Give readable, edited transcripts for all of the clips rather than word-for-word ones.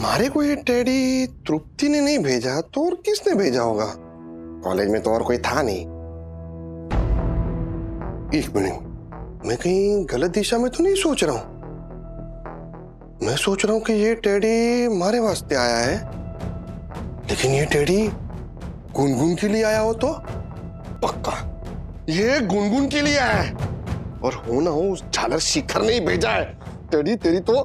हमारे को ये टेडी तृप्ति ने नहीं भेजा तो और किसने भेजा होगा? कॉलेज में तो और कोई था नहीं। एक मिनट, मैं कहीं गलत दिशा में तो नहीं सोच रहा हूं? मैं सोच रहा हूं कि ये टेडी हमारे वास्ते आया है, लेकिन ये टेडी गुनगुन के लिए आया हो तो? पक्का ये गुनगुन के लिए आया है, और हो ना हो उस झालर शिखर ने ही भेजा है। टेडी तेरी तो।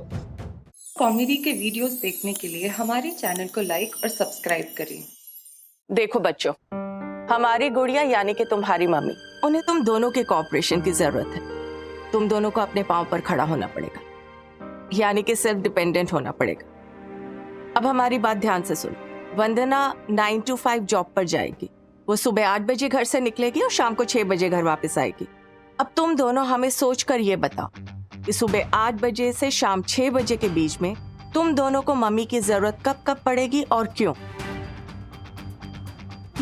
कॉमेडी के वीडियोस देखने के लिए हमारे चैनल को लाइक और सब्सक्राइब करें। देखो बच्चों, हमारी गुड़िया यानी कि तुम्हारी मम्मी, उन्हें तुम दोनों के कोऑपरेशन की जरूरत है। तुम दोनों को अपने पांव पर खड़ा होना पड़ेगा, यानी कि सेल्फ डिपेंडेंट होना पड़ेगा। अब हमारी बात ध्यान से सुनो। वंदना 9 to 5 जॉब पर जाएगी। वो सुबह 8 बजे घर से निकलेगी और शाम को 6 बजे घर वापस आएगी। अब तुम दोनों हमें सोच कर ये बताओ कि सुबह 8 बजे से शाम 6 बजे के बीच में तुम दोनों को मम्मी की जरूरत कब कब पड़ेगी और क्यों?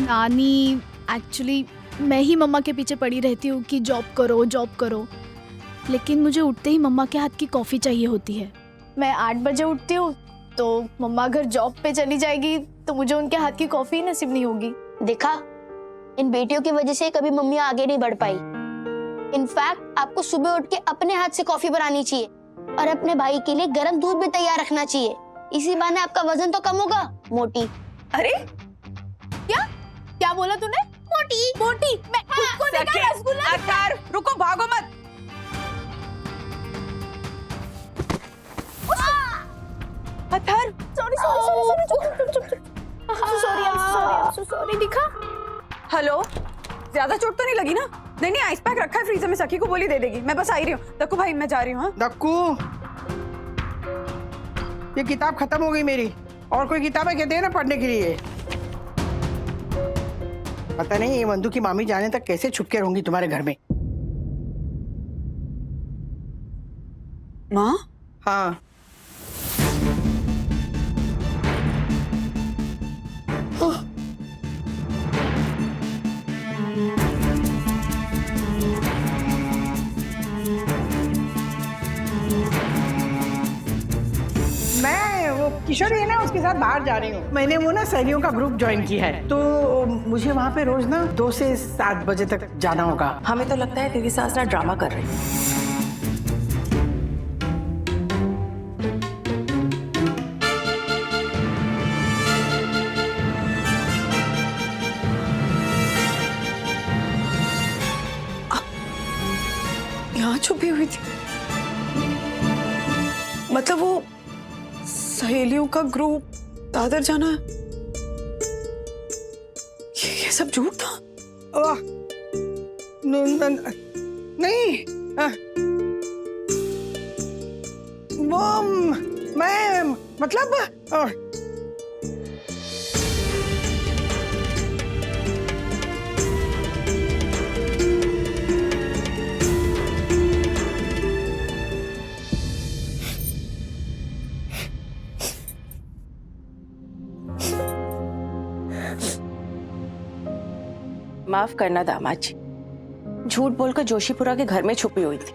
नानी, एक्चुअली मैं ही मम्मा के पीछे पड़ी रहती हूँ कि जॉब करो, लेकिन मुझे उठते ही मम्मा के हाथ की कॉफ़ी चाहिए होती है। मैं 8 बजे उठती हूँ तो मम्मा अगर जॉब पे चली जाएगी तो मुझे उनके हाथ की कॉफ़ी नसीब नहीं होगी। देखा, इन बेटियों की वजह से कभी मम्मी आगे नहीं बढ़ पाई। इनफैक्ट आपको सुबह उठ के अपने हाथ से कॉफी बनानी चाहिए और अपने भाई के लिए गर्म दूध भी तैयार रखना चाहिए। इसी बहाने आपका वजन तो कम होगा, मोटी। अरे क्या बोला तूने? मोटी मैं खुद को देखा रसगुल्ला। अतार, रुको, भागो मत। अतार, सॉरी दिखा। हेलो, ज्यादा चोट तो नहीं लगी ना? नहीं, आइस पैक रखा है फ्रीजर में, सखी को बोली दे देगी। मैं बस आ रही हूँ। दक्कू भाई, मैं जा रही हूँ। हाँ? दक्कू, ये किताब खत्म हो गई मेरी, और कोई किताबें कहते हैं ना पढ़ने के लिए। पता नहीं ये वंदू की मामी जाने तक कैसे छुप के रहूंगी तुम्हारे घर में। माँ? हाँ, मैं वो किशोर है ना, उसके साथ बाहर जा रही हूँ। मैंने वो ना सहेलियों का ग्रुप ज्वाइन किया है, तो मुझे वहाँ पे रोज ना 2 से 7 बजे तक जाना होगा। हमें तो लगता है तेरी सास ना ड्रामा कर रही है। यहाँ छुपी हुई थी? मतलब वो सहेलियों का ग्रुप, दादर जाना, ये सब झूठ था? ओह, नहीं, वो मैं मतलब माफ करना दामाद जी, झूठ बोलकर जोशीपुरा के घर में छुपी हुई थी।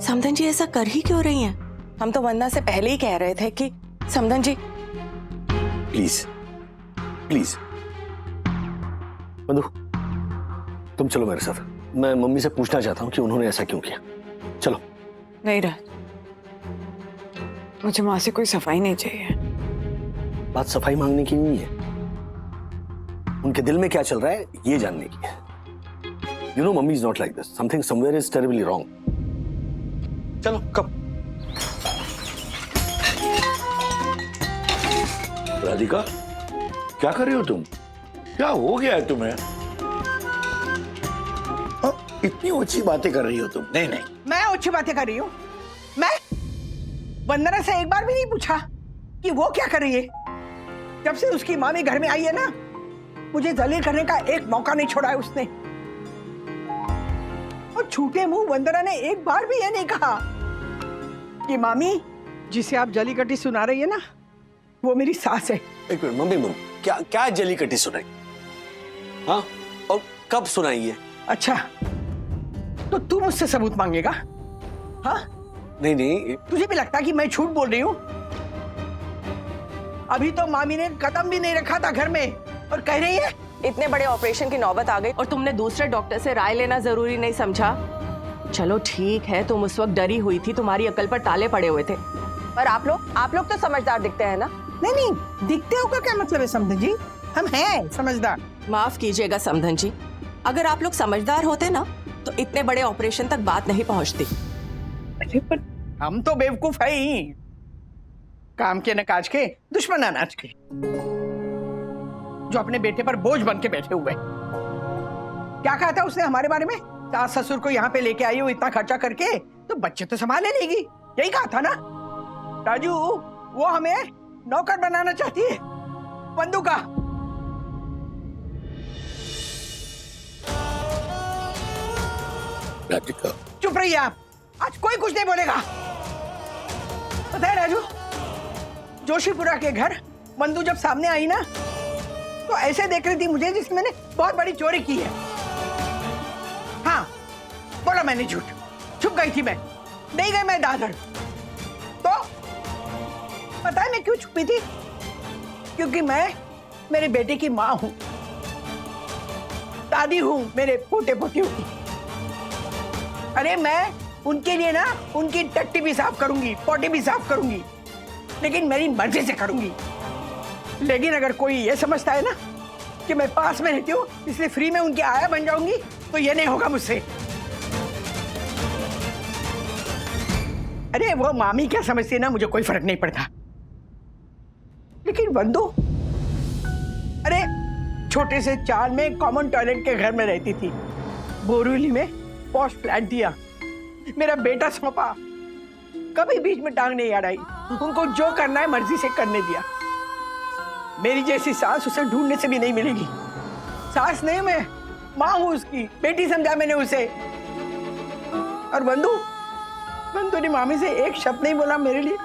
समधन जी ऐसा कर ही क्यों रही हैं? हम तो वंदना से पहले ही कह रहे थे कि समधन जी। प्लीज प्लीज मधु, तुम चलो मेरे साथ। मैं मम्मी से पूछना चाहता हूँ कि उन्होंने ऐसा क्यों किया। चलो। नहीं राज, मुझे माँ से कोई सफाई नहीं चाहिए। बात सफाई मांगने की नहीं है, उनके दिल में क्या चल रहा है ये जानने की है। You know, mummy is not like this. Something somewhere is terribly wrong. चलो, कब? राधिका, क्या कर रही हो तुम? क्या हो गया है तुम्हें? इतनी ऊंची बातें कर रही हो तुम? नहीं नहीं, मैं अच्छी बातें कर रही हूँ। मैं वंदना से एक बार भी नहीं पूछा कि वो क्या कर रही है। जब से उसकी मामी घर में आई है ना, मुझे जलील करने का एक मौका नहीं छोड़ा है उसने। और झूठे मुंह वंदना ने एक बार भी ये नहीं कहा कि मामी जिसे आप जली कटी सुना रही है ना, वो मेरी सास है। एक मिनट मम्मी, क्या जली कटी सुनाई? हाँ, और कब सुनाई है? अच्छा, तो तू मुझसे सबूत मांगेगा? हाँ? नहीं, तुझे भी लगता है कि मैं झूठ बोल रही हूँ? अभी तो मामी ने कदम भी नहीं रखा था घर में और कह रही है इतने बड़े ऑपरेशन की नौबत आ गई और तुमने दूसरे डॉक्टर से राय लेना जरूरी नहीं समझा? चलो ठीक है, तुम उस वक्त डरी हुई थी, तुम्हारी अकल पर ताले पड़े हुए थे, पर आप लोग तो समझदार दिखते हैं ना? नहीं नहीं, दिखते हो का क्या मतलब है समधन जी? हम हैं समझदार। माफ कीजिएगा समधन जी, अगर आप लोग समझदार होते ना तो इतने बड़े ऑपरेशन तक बात नहीं पहुंचती। अरे पर हम तो बेवकूफ है ही, काम के न काज के, दुश्मन अनाज के, जो अपने बेटे पर बोझ बन के बैठे हुए। क्या कहा था उसने हमारे बारे में? सास ससुर को यहाँ पे लेके आई हो इतना खर्चा करके तो बच्चे तो संभाले लेगी, यही कहा था ना? राजू, वो हमें नौकर बनाना चाहती है, बंधु का। राधिका, चुप रहिए आप, आज कोई कुछ नहीं बोलेगा। पता है राजू, जोशीपुरा के घर बंधु जब सामने आई ना तो ऐसे देख रही थी मुझे जैसे मैंने बहुत बड़ी चोरी की है। हाँ, बोला मैंने झूठ, छुप गई थी मैं, नहीं गई मैं दादर। तो पता है मैं क्यों छुपी थी? क्योंकि मैं मेरे बेटे की माँ हूं, दादी हूं मेरे पोते पोतियों की। अरे मैं उनके लिए ना उनकी टट्टी भी साफ करूंगी, पोटी भी साफ करूंगी, लेकिन मेरी मर्जी से करूंगी। लेकिन अगर कोई ये समझता है ना कि मैं पास में रहती हूँ इसलिए फ्री में उनकी आया बन जाऊंगी, तो ये नहीं होगा मुझसे। अरे वो मामी क्या समझती है ना, मुझे कोई फर्क नहीं पड़ता। लेकिन बंधु, अरे छोटे से चाल में कॉमन टॉयलेट के घर में रहती थी, बोरीवली में पॉश फ्लैट दिया, मेरा बेटा सौंपा, कभी बीच में टांग नहीं अड़ाई, उनको जो करना है मर्जी से करने दिया। मेरी जैसी सास उसे ढूंढने से भी नहीं मिलेगी। सास नहीं, मैं माँ हूं उसकी, बेटी समझा मैंने उसे। और बंधु ने मामी से एक शब्द नहीं बोला मेरे लिए।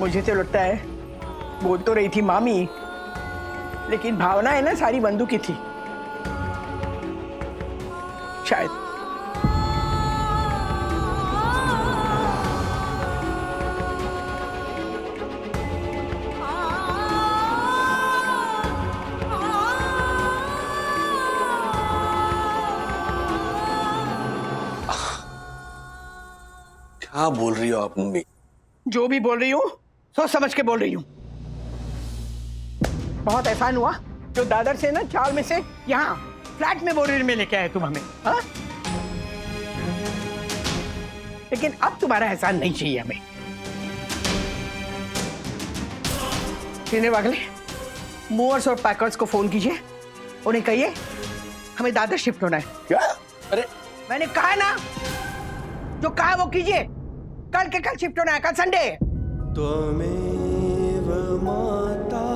मुझे तो लगता है बोल तो रही थी मामी, लेकिन भावना है ना सारी बंधु की थी शायद। क्या बोल रही हो आप मम्मी? जो भी बोल रही हूँ सोच समझ के बोल रही हूँ। बहुत एहसान हुआ जो दादर से ना चाल में से यहाँ फ्लैट में बोरीवली में लेके आए तुम हमें, हाँ? लेकिन अब तुम्हारा एहसान नहीं चाहिए हमें। सीने वागले, मूवर्स और पैकर्स को फोन कीजिए, उन्हें कहिए हमें दादर शिफ्ट होना है। क्या? अरे मैंने कहा ना, जो कहा वो कीजिए, कल के कल शिफ्ट होना है, कल संडे है। त्वमेव माता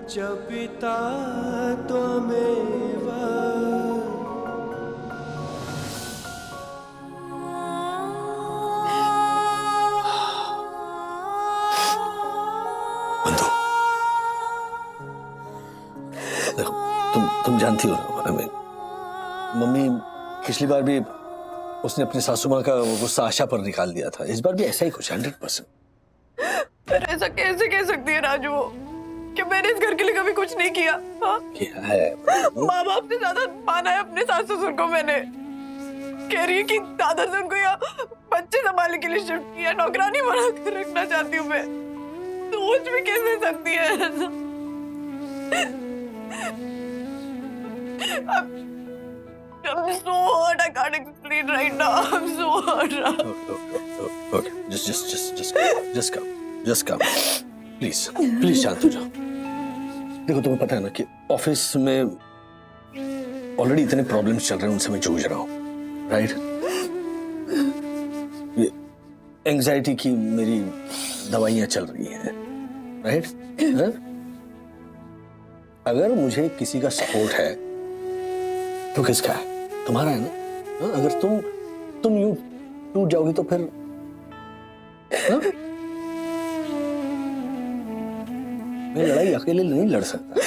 च पिता त्वमेव। बंधु, देखो तुम जानती हो ना, मम्मी पिछली बार भी उसने अपनी सासू माँ का गुस्सा आशा पर निकाल दिया था, इस बार भी ऐसा ही कुछ 100%। पर ऐसा कैसे कह सकती है राजू कि मैंने इस घर के लिए कभी कुछ नहीं किया? हाँ? क्या है? माँ बाप से ज्यादा माना है अपने सास ससुर को मैंने। कह रही है कि दादा से उनको यहाँ बच्चे संभालने के लिए शिफ्ट किया, नौकरानी बना कर रखना चाहती हूँ मैं। सोच भी कैसे सकती है ऐसा? I'm so hurt. I can't explain right now. I'm so hurt. Okay. Just come. Please शांत हो जाओ। देखो तुम्हें पता है ना कि ऑफिस में ऑलरेडी इतने प्रॉब्लम्स चल रहे हैं, उनसे मैं जूझ रहा हूँ, राइट? ये एंजाइटी की मेरी दवाइयाँ चल रही हैं, राइट? अगर मुझे किसी का सपोर्ट है तो किसका है? तुम्हारा है ना? अगर तुम यूं टूट जाओगी तो फिर मैं लड़ाई अकेले नहीं लड़ सकता।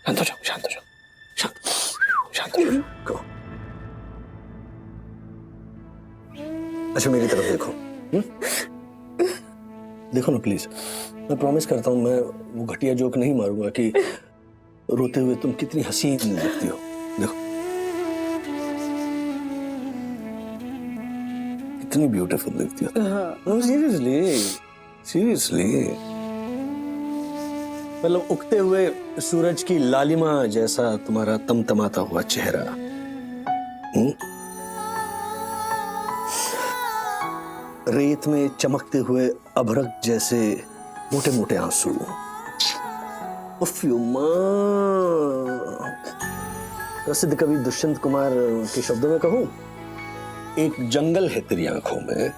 शांत हो जाओ। शांत हो जाओ। अच्छा मेरी तरफ देखो। देखो ना प्लीज, मैं प्रॉमिस करता हूँ मैं वो घटिया जोक नहीं मारूंगा कि रोते हुए तुम कितनी हसीन लगती हो। देखो कितनी ब्यूटीफुल लगती हो। सीरियसली सीरियसली, मतलब उगते हुए सूरज की लालिमा जैसा तुम्हारा तमतमाता हुआ चेहरा, रेत में चमकते हुए अभ्रक जैसे मोटे मोटे आंसू। उफ मां, प्रसिद्ध कवि दुष्यंत कुमार के शब्दों में कहूं, एक जंगल है तेरी आंखों में,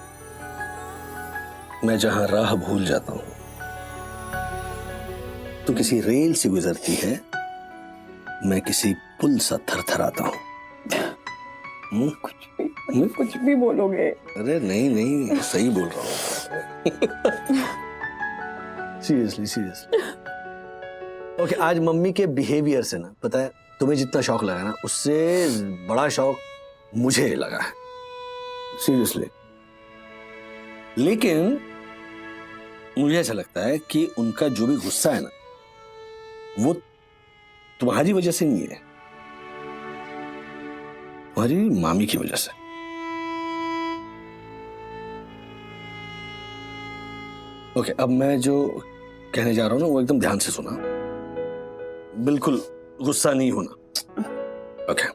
मैं जहां राह भूल जाता हूं, तू किसी रेल से गुजरती है, मैं किसी पुल सा थरथराता हूं। कुछ भी बोलोगे। अरे नहीं नहीं, सही बोल रहा हूं। Seriously seriously. ओके, आज मम्मी के बिहेवियर से ना, पता है तुम्हें जितना शौक लगा ना, उससे बड़ा शौक मुझे लगा है, सीरियसली। लेकिन मुझे ऐसा लगता है कि उनका जो भी गुस्सा है ना, वो तुम्हारी वजह से नहीं है, तुम्हारी मामी की वजह से। ओके, अब मैं जो कहने जा रहा हूं ना, वो एकदम ध्यान से सुना, बिल्कुल गुस्सा नहीं होना। ओके,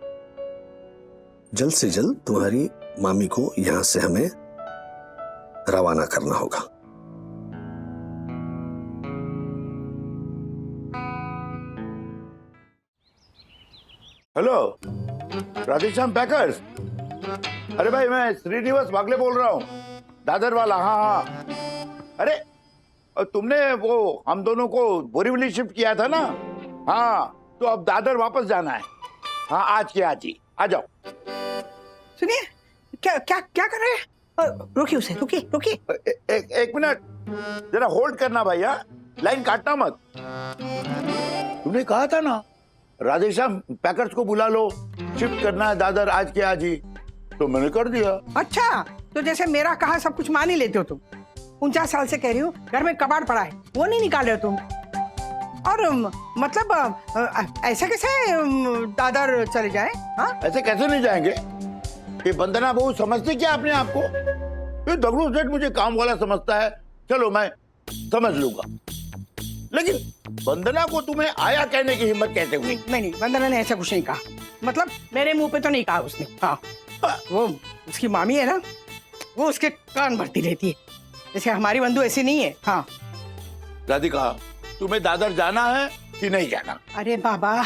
जल्द से जल्द तुम्हारी मामी को यहां से हमें रवाना करना होगा। Hello, Radheshyam packers. अरे भाई, मैं श्रीनिवास वागले बोल रहा हूँ, दादर वाला। हाँ हाँ, अरे तुमने वो हम दोनों को बोरीवली शिफ्ट किया था ना? हाँ, तो अब दादर वापस जाना है। हाँ, आज के आज ही आ जाओ। सुनिए, क्या क्या क्या कर रहे हैं? रोकिए उसे, रोकिए रोकिए। एक मिनट, जरा होल्ड करना भाई। हाँ, लाइन काटना मत। तुमने कहा था ना राधेश्याम पैकर्स को बुला लो, शिफ्ट करना है दादर आज के आज ही, तो मैंने कर दिया। अच्छा, तो जैसे मेरा कहा सब कुछ मान ही लेते हो तुम। 49 साल से कह रही हूँ, घर में कबाड़ पड़ा है, वो नहीं निकाल रहे हो तुम। और मतलब ऐसे कैसे दादर चले जाए? हाँ, ऐसे कैसे नहीं जाएंगे? ये वंदना बहू समझती क्या अपने आप को? ये दगड़ू सेठ मुझे काम वाला समझता है, चलो मैं समझ लूंगा, लेकिन वंदना को तुम्हें आया कहने की हिम्मत कैसे हुई? नहीं, वंदना ने ऐसा कुछ नहीं कहा। मतलब मेरे मुंह पे तो नहीं कहा उसने। हाँ, वो उसकी मामी है ना, वो उसके कान भरती रहती है, जैसे हमारी बंधु ऐसी नहीं है। हाँ राधिका, तुम्हें दादर जाना है कि नहीं जाना? अरे बाबा,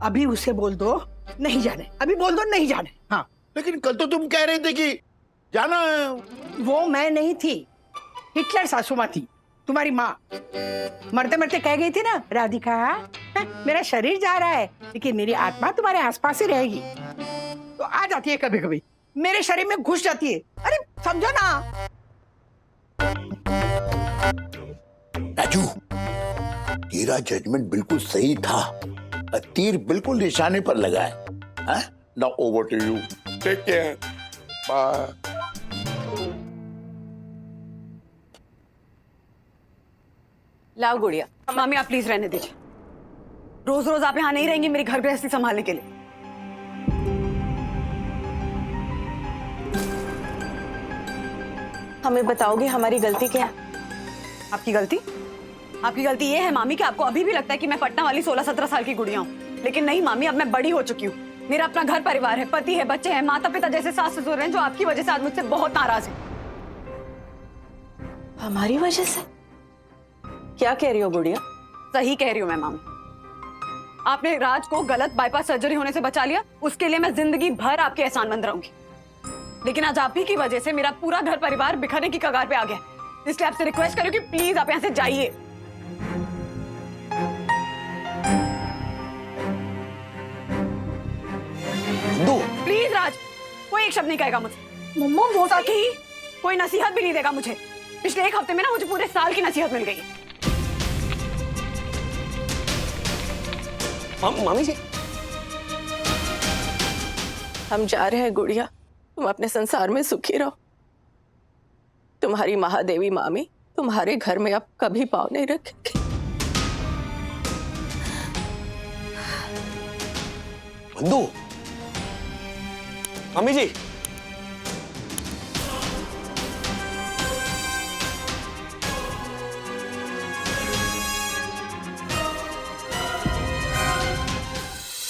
अभी उसे बोल दो नहीं जाने, अभी बोल दो नहीं जाने। हाँ, लेकिन कल तो तुम कह रहे थे कि जाना है। वो मैं नहीं थी, हिटलर सासू माँ थी, तुम्हारी माँ। मरते मरते कह गई थी ना, राधिका मेरा शरीर जा रहा है, लेकिन मेरी आत्मा तुम्हारे आसपास ही रहेगी। तो आ जाती है कभी कभी, मेरे शरीर में घुस जाती है। अरे समझो ना। राजू, तेरा जजमेंट बिल्कुल सही था, तीर बिल्कुल निशाने पर लगा है। Now over to you, take care, bye. लाओ गुड़िया। मामी आप प्लीज रहने दीजिए, रोज रोज आप यहाँ नहीं रहेंगी मेरी घर गृहस्थी संभालने के लिए। हमें बताओगे हमारी गलती क्या है? आपकी गलती? आपकी गलती ये है मामी कि आपको अभी भी लगता है कि मैं पटना वाली 16-17 साल की गुड़िया हूँ, लेकिन नहीं मामी, अब मैं बड़ी हो चुकी हूँ। मेरा अपना घर परिवार है, पति है, बच्चे हैं, माता पिता जैसे सास ससुर हैं, जो आपकी वजह से आज मुझसे बहुत नाराज है। हमारी वजह से? क्या कह रही हो गुड़िया? सही कह रही हूँ मैं मामी। आपने राज को गलत बाईपास सर्जरी होने से बचा लिया, उसके लिए मैं जिंदगी भर आपके एहसानमंद रहूंगी। लेकिन आज आप ही की वजह से मेरा पूरा घर परिवार बिखरने की कगार पे आ गया, इसलिए आपसे रिक्वेस्ट करूँ कि प्लीज आप यहाँ से जाइए। प्लीज राज, कोई एक शब्द नहीं कहेगा मुझे। मम्मा वो सखी, कोई नसीहत भी नहीं देगा मुझे। पिछले एक हफ्ते में ना मुझे पूरे साल की नसीहत मिल गई। मामी जी, हम जा रहे हैं गुड़िया, तुम अपने संसार में सुखी रहो। तुम्हारी महादेवी मामी तुम्हारे घर में अब कभी पाँव नहीं रखेगी। बंधु, मम्मी जी,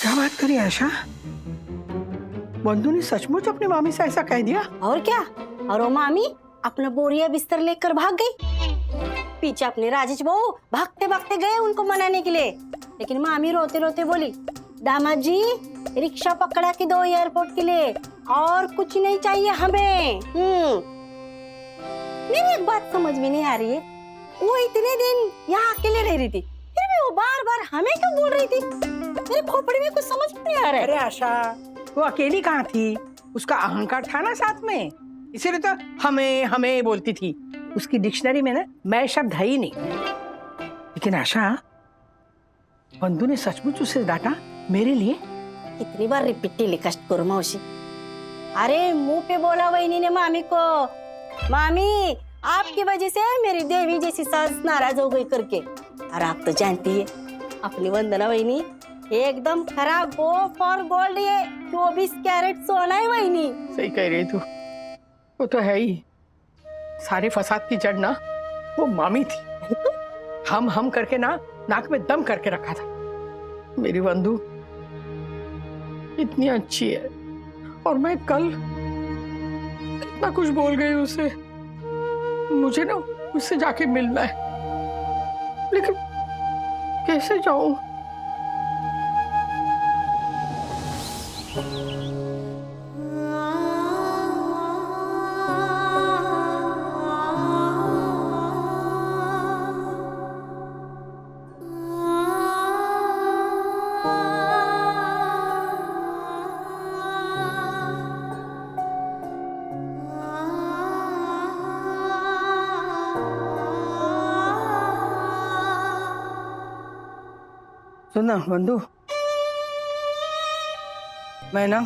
क्या बात करी आशा? बंधु ने सचमुच अपनी मामी से ऐसा कह दिया? और क्या, और वो मामी अपना बोरिया बिस्तर लेकर भाग गई। पीछे अपने राजेश बहू भागते भागते गए उनको मनाने के लिए, लेकिन मामी रोते रोते बोली, दामाद जी रिक्शा पकड़ा के दो एयरपोर्ट के लिए, और कुछ नहीं चाहिए हमें। मेरी एक बात समझ में नहीं आ रही है, वो इतने दिन यहाँ अकेले रह रही थी, फिर भी वो बार बार हमें क्यों बोल रही थी? मेरे खोपड़ी में कुछ समझ नहीं आ रहा है। अरे आशा, वो अकेली कहाँ थी? उसका अहंकार था ना साथ में, इसीलिए तो हमें हमें बोलती थी। उसकी डिक्शनरी में ना मैं शब्द है ही नहीं। लेकिन आशा, बंधु ने सचमुच उसे डांटा मेरे लिए? कितनी बार रिपीटली कष्ट करो मौसी? अरे मुंह पे बोला वहीनी ने मामी को, मामी आपकी वजह से मेरी देवी जैसी सास नाराज हो गई करके। और आप तो जानती है अपनी वंदना वहीनी एकदम खराब गो फॉर गोल्ड, ये 24 कैरेट सोना है वहीनी। सही कह रही तू, वो तो है ही। सारे फसाद की जड़ ना वो मामी थी। हम करके ना नाक में दम करके रखा था। मेरी बंधु इतनी अच्छी है, और मैं कल इतना कुछ बोल गई उसे। मुझे ना उससे जाके मिलना है, लेकिन कैसे जाऊं? सुनना बंधु, मैं ना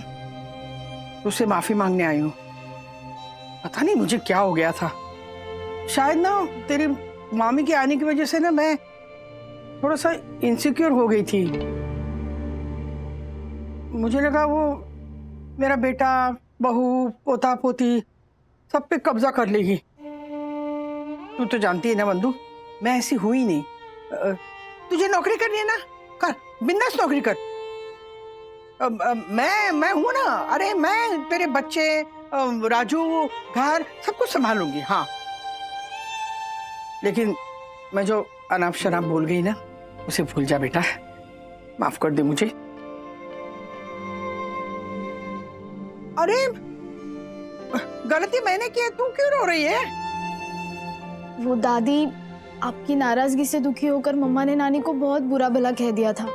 तुझसे माफी मांगने आई हूँ। पता नहीं मुझे क्या हो गया था। शायद ना तेरी मामी के आने की वजह से ना मैं थोड़ा सा इनसिक्योर हो गई थी। मुझे लगा वो मेरा बेटा, बहू, पोता पोती सब पे कब्जा कर लेगी। तू तो जानती है ना बंधु, मैं ऐसी हुई नहीं। तुझे नौकरी करनी है ना, कर, बिंदास नौकरी कर। मैं हूं ना। अरे मैं तेरे बच्चे, राजू, घर सब कुछ संभालूंगी। हाँ, लेकिन मैं जो अनाप शनाप बोल गई ना, उसे भूल जा बेटा, माफ कर दे मुझे। अरे गलती मैंने की है, तू क्यों रो रही है? वो दादी, आपकी नाराजगी से दुखी होकर मम्मा ने नानी को बहुत बुरा भला कह दिया था,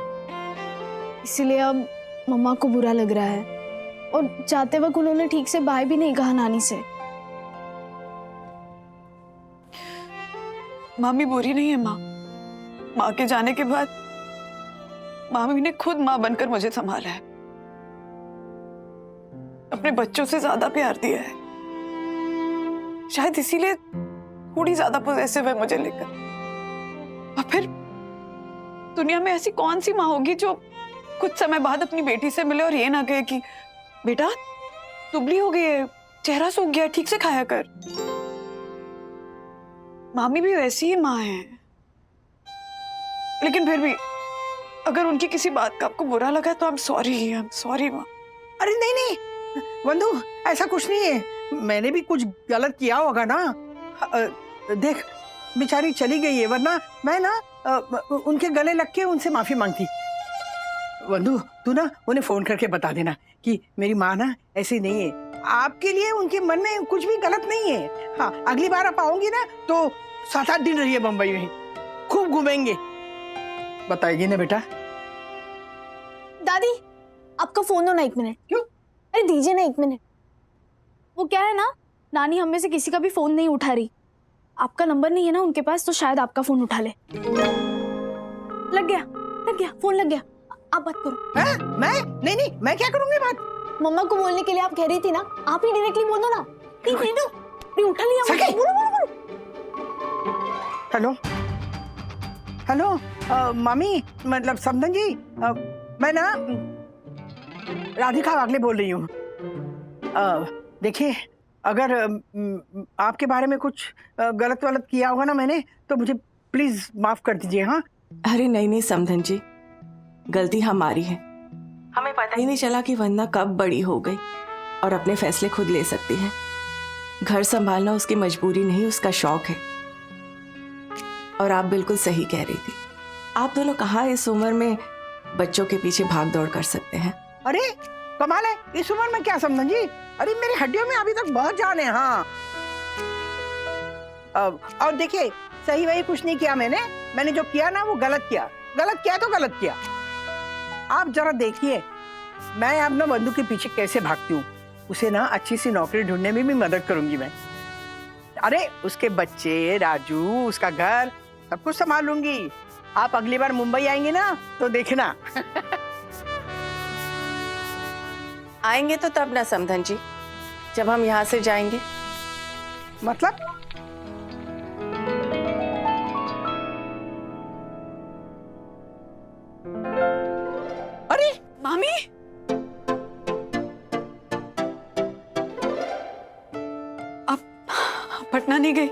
इसीलिए अब मम्मा को बुरा लग रहा है। और जाते वक्त उन्होंने ठीक से बाय भी नहीं कहा नानी से। मामी बुरी नहीं है माँ। माँ के जाने के बाद मामी ने खुद माँ बनकर मुझे संभाला है, अपने बच्चों से ज्यादा प्यार दिया है। शायद इसीलिए थोड़ी ज्यादा पॉसेसिव है मुझे लेकर। और फिर दुनिया में ऐसी कौन सी माँ होगी जो कुछ समय बाद अपनी बेटी से मिले और ये ना कहे कि बेटा दुबली हो गई है, चेहरा सूख गया, ठीक से खाया कर। मामी भी वैसी ही माँ है। लेकिन फिर भी अगर उनकी किसी बात का आपको बुरा लगा तो आई एम सॉरी माँ। अरे नहीं नहीं बंधु, ऐसा कुछ नहीं है। मैंने भी कुछ गलत किया होगा ना। देख, बेचारी चली गई है, वरना मैं ना उनके गले लग के उनसे माफी मांगती। बंधु, तू ना उन्हें फोन करके बता देना कि मेरी माँ ना ऐसी नहीं है। आपके लिए उनके मन में कुछ भी गलत नहीं है। हाँ, अगली बार आप आओगी ना तो 7-8 दिन रहिए बम्बई में, खूब घूमेंगे। बताएगी ना बेटा? दादी, आपका फोन दो ना 1 मिनट। क्यों? अरे दीजिए ना 1 मिनट। वो क्या है ना, नानी हम में से किसी का भी फोन नहीं उठा रही। आपका नंबर नहीं है ना उनके पास, तो शायद आपका फोन उठा ले। लग गया फोन लग गया। आप बात करो। है? मैं नहीं, मैं क्या करूंगी बात? मम्मा को बोलने के लिए आप कह रही थी ना, आप ही डायरेक्टली बोल दो ना। 3 मिनट दो। नहीं उठा लिया सके। बोलो बोलो बोलो। हेलो हेलो मामी, मतलब समधन जी, मैं ना राधिका वागले बोल रही हूँ। देखिए, अगर आपके बारे में कुछ गलत वलत किया होगा ना मैंने, तो मुझे प्लीज माफ कर दीजिए। हाँ, अरे नहीं नहीं समधन जी, गलती हमारी है। हमें पता ही नहीं चला कि वंदना कब बड़ी हो गई और अपने फैसले खुद ले सकती है। घर संभालना उसकी मजबूरी नहीं, उसका शौक है। और आप बिल्कुल सही कह रही थी, आप दोनों कहाँ इस उम्र में बच्चों के पीछे भाग दौड़ कर सकते हैं। अरे कमाल है, इस उम्र में क्या समधन जी, अरे मेरी हड्डियों में अभी तक बहुत जान है। हाँ, और देखिए, सही वही कुछ नहीं किया मैंने जो किया ना वो गलत किया तो गलत किया। आप जरा देखिए, मैं अब ना बंधु के पीछे कैसे भागती हूँ। उसे ना अच्छी सी नौकरी ढूंढने में भी मदद करूंगी मैं। अरे उसके बच्चे, राजू, उसका घर, सब कुछ संभाल लूंगी। आप अगली बार मुंबई आएंगे ना तो देखना। आएंगे तो तब ना समधन जी, जब हम यहाँ से जाएंगे। मतलब अरे मामी, अब पटना नहीं गई,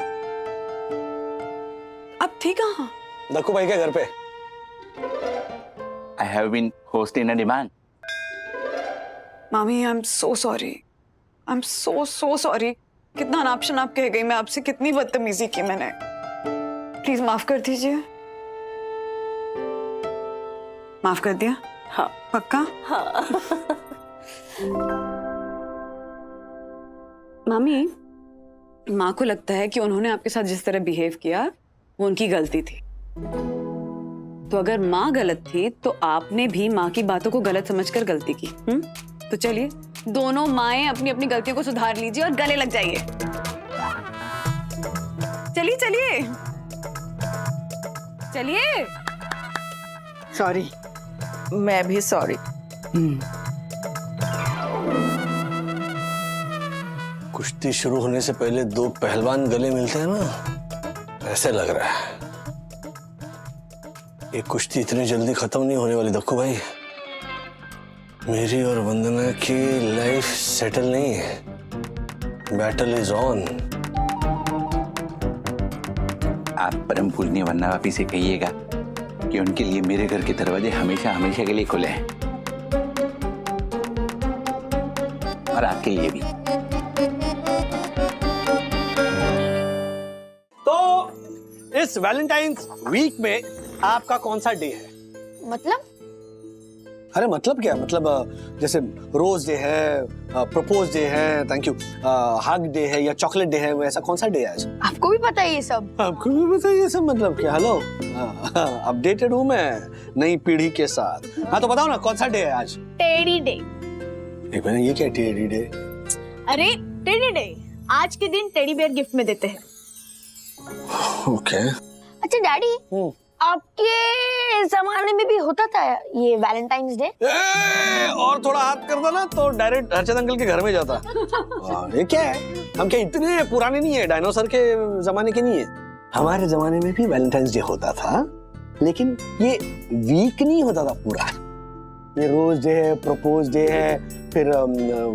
अब थी कहाँ? दक्कू भाई के घर पे। I have been host in a demand. मामी, I am so sorry, I am so sorry. कितना अनाप शनाप कह गई मैं आपसे, कितनी बदतमीजी की मैंने। प्लीज माफ कर दीजिए। माफ कर दिया? हाँ। पक्का? हाँ। मामी, माँ को लगता है कि उन्होंने आपके साथ जिस तरह बिहेव किया वो उनकी गलती थी। तो अगर माँ गलत थी तो आपने भी माँ की बातों को गलत समझकर गलती की। तो चलिए, दोनों माएं अपनी अपनी गलतियों को सुधार लीजिए और गले लग जाइए। चलिए चलिए चलिए। सॉरी। मैं भी सॉरी। कुश्ती शुरू होने से पहले दो पहलवान गले मिलते हैं ना, ऐसे लग रहा है। ये कुश्ती इतनी जल्दी खत्म नहीं होने वाली दक्कू भाई। मेरी और वंदना की लाइफ सेटल नहीं है, बैटल इज ऑन। आप परम पूजनीय वंदना भाभी से कहिएगा कि उनके लिए मेरे घर के दरवाजे हमेशा हमेशा के लिए खुले हैं, और आपके लिए भी। तो इस वैलेंटाइंस वीक में आपका कौन सा डे है? मतलब अरे मतलब क्या, मतलब जैसे रोज डे है, प्रपोज डे है, थैंक यू, हग डे है या चॉकलेट डे है, वैसा कौन सा डे है आज? आपको भी पता है ये सब? आपको भी पता है ये सब? मतलब क्या? हेलो, अपडेटेड हूँ मैं नई पीढ़ी के साथ। हाँ तो बताओ ना, कौन सा डे है आज? Teddy day. एक मैंने ये क्या टेडी डे? अरे टेडी डे, आज के दिन टेडी बेयर गिफ्ट में देते हैं। ओके। अच्छा डैडी, आपके जमाने में भी होता था ये वैलेंटाइंस डे? और थोड़ा हाथ कर दो ना तो डायरेक्ट हर्षद अंकल के घर में जाता। ये क्या है, हम क्या इतने पुराने नहीं है, डायनासोर के जमाने के नहीं है। हमारे जमाने में भी वैलेंटाइंस डे होता था, लेकिन ये वीक नहीं होता था पूरा। ये रोज डे है, प्रपोज डे है, फिर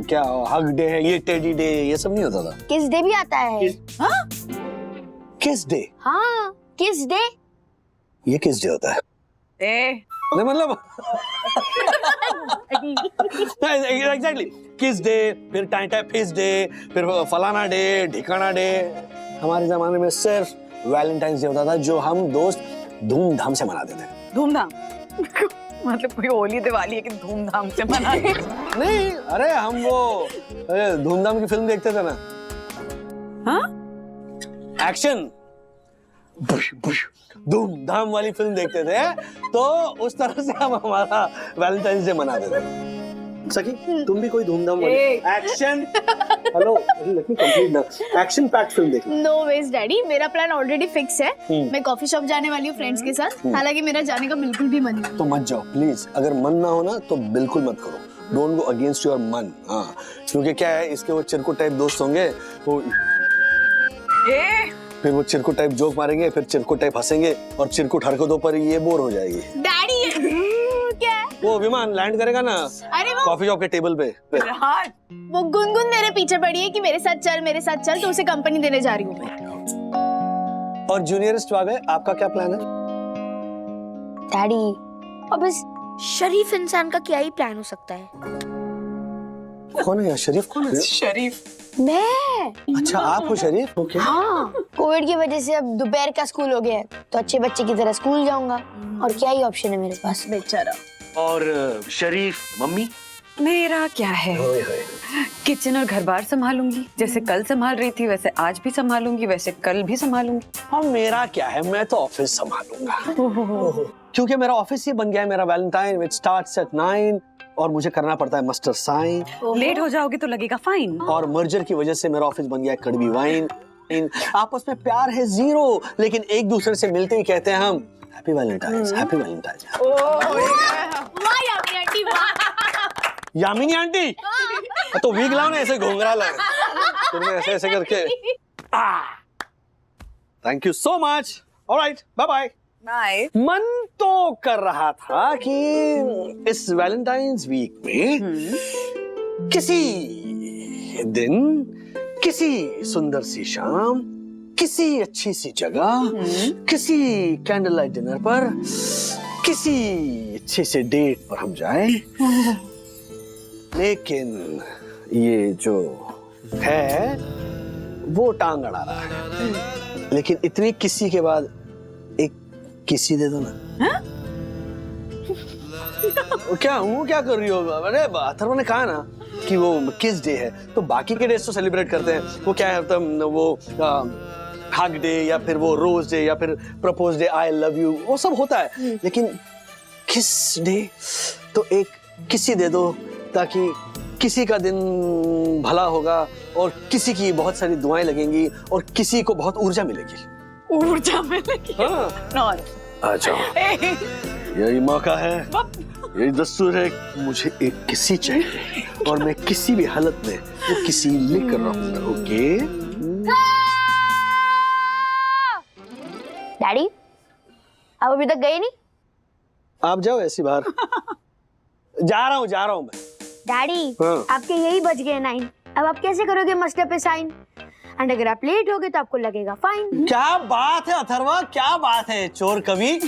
क्या हग डे है, ये टेडी डे, ये सब नहीं होता था। किस डे भी आता है? हाँ? किस डे? हाँ, किस डे? ये किस डे होता है? नहीं मतलब एग्जैक्टली किस डे, फिर टाइटा फिश डे, फिर फलाना डे, ढिकाना डे। हमारे जमाने में सिर्फ वैलेंटाइंस डे होता था, जो हम दोस्त धूमधाम से मनाते थे। धूमधाम? मतलब कोई होली दिवाली है कि धूमधाम से मनाते? नहीं, अरे हम वो धूमधाम की फिल्म देखते थे ना। हाँ? एक्शन धूमधाम वाली फिल्म देखते थे, तो उस तरह से हम हमारा वैलेंटाइंस डे मनाते थे। सखी, तुम भी कोई धूमधाम वाली action, hello let me complete ना, एक्शन पैक्ड फिल्म देखना। नो वेज डैडी, मेरा प्लान ऑलरेडी फिक्स है। मैं कॉफी शॉप जाने वाली हूँ फ्रेंड्स के साथ। हालांकि मेरा जाने का बिल्कुल भी मन नहीं। तो मत जाओ प्लीज, अगर मन ना हो ना तो बिल्कुल मत करो। डोंट गो अगेंस्ट योर मन। हाँ, क्योंकि क्या है, इसके वो चिरकुट टाइप दोस्त होंगे, वो फिर वो चिरकुट टाइप जोक मारेंगे, फिर चिरकुट टाइप हंसेंगे और चिरकुट हरकतों पर ये बोर हो जाएगी। डैडी क्या है? वो विमान लैंड करेगा ना अरे वो कॉफी शॉप के टेबल पे। वो गुनगुन मेरे पीछे पड़ी है कि मेरे साथ चल, तो उसे कंपनी देने जा रही हूँ मैं। और जूनियरिस्ट आ गए, आपका क्या प्लान है? डैडी, अब इस शरीफ इंसान का क्या ही प्लान हो सकता है? कौन है यार? शरीफ कौन है? शरीफ मैं। अच्छा आप हो शरीफ? ओके। हाँ, कोविड की वजह से अब दोपहर का स्कूल हो गया है, तो अच्छे बच्चे की तरह स्कूल जाऊंगा और क्या ही ऑप्शन है मेरे पास। बेचारा। और शरीफ मम्मी? मेरा क्या है, किचन और घर बार संभालूंगी, जैसे कल संभाल रही थी वैसे आज भी संभालूंगी, वैसे कल भी संभालूंगी। हाँ मेरा क्या है, मैं तो ऑफिस संभालूंगा क्योंकि मेरा ऑफिस ही बन गया है। मेरा वैलेंटाइन विच स्टार्ट्स एट 9 और मुझे करना पड़ता है मास्टर साइन। लेट हो जाओगे तो लगेगा फाइन। और मर्जर की वजह से मेरा ऑफिस बन गया है कड़वी वाइन। आपस में प्यार है जीरो, लेकिन एक दूसरे से मिलते ही कहते हैं हम हैप्पी वैलेंटाइन्स, हैप्पी वैलेंटाइन्स। वाह यामिनी आंटी, वाह। यामिनी आंटी तो वीक लाओ ना, ऐसे घोंघरा लाओ तुमने ऐसे ऐसे करके। Thank you so much. Alright, bye bye. Bye. मन तो कर रहा था कि इस वैलेंटाइंस वीक में किसी दिन, किसी सुंदर सी शाम, किसी अच्छी सी जगह, किसी कैंडल लाइट डिनर पर, किसी अच्छे से डेट पर हम जाए। लेकिन ये जो है वो टांग अड़ा रहा है। लेकिन इतनी किसी के बाद एक किसी दे दो ना। क्या कर रही हो? अरे अथर्व ने कहा ना कि वो किस डे है, तो बाकी के डेज तो सेलिब्रेट करते हैं। वो क्या है, वो हग डे या फिर वो रोज डे या फिर propose day, I love you, वो सब होता है। लेकिन किस डे, तो एक किसी दे दो ताकि किसी का दिन भला होगा और किसी की बहुत सारी दुआएं लगेंगी और किसी को बहुत ऊर्जा मिलेगी। ऊर्जा मिलेगी। हाँ। आ जाओ, यही मौका है, यही दस्तूर है। मुझे एक किसी चाहिए और मैं किसी भी हालत में वो किसी लेकर रहूंगा। ओके डैडी, आप अभी तक गए नहीं? आप जाओ ऐसी बाहर। जा रहा हूँ मैं। डैडी, हाँ। आपके यही बच गए 9। अब आप कैसे करोगे मस्टर पे साइन? एंड अगर आप लेट हो गए तो आपको लगेगा फाइन। क्या बात है अथर्वा, क्या बात है चोर कवि,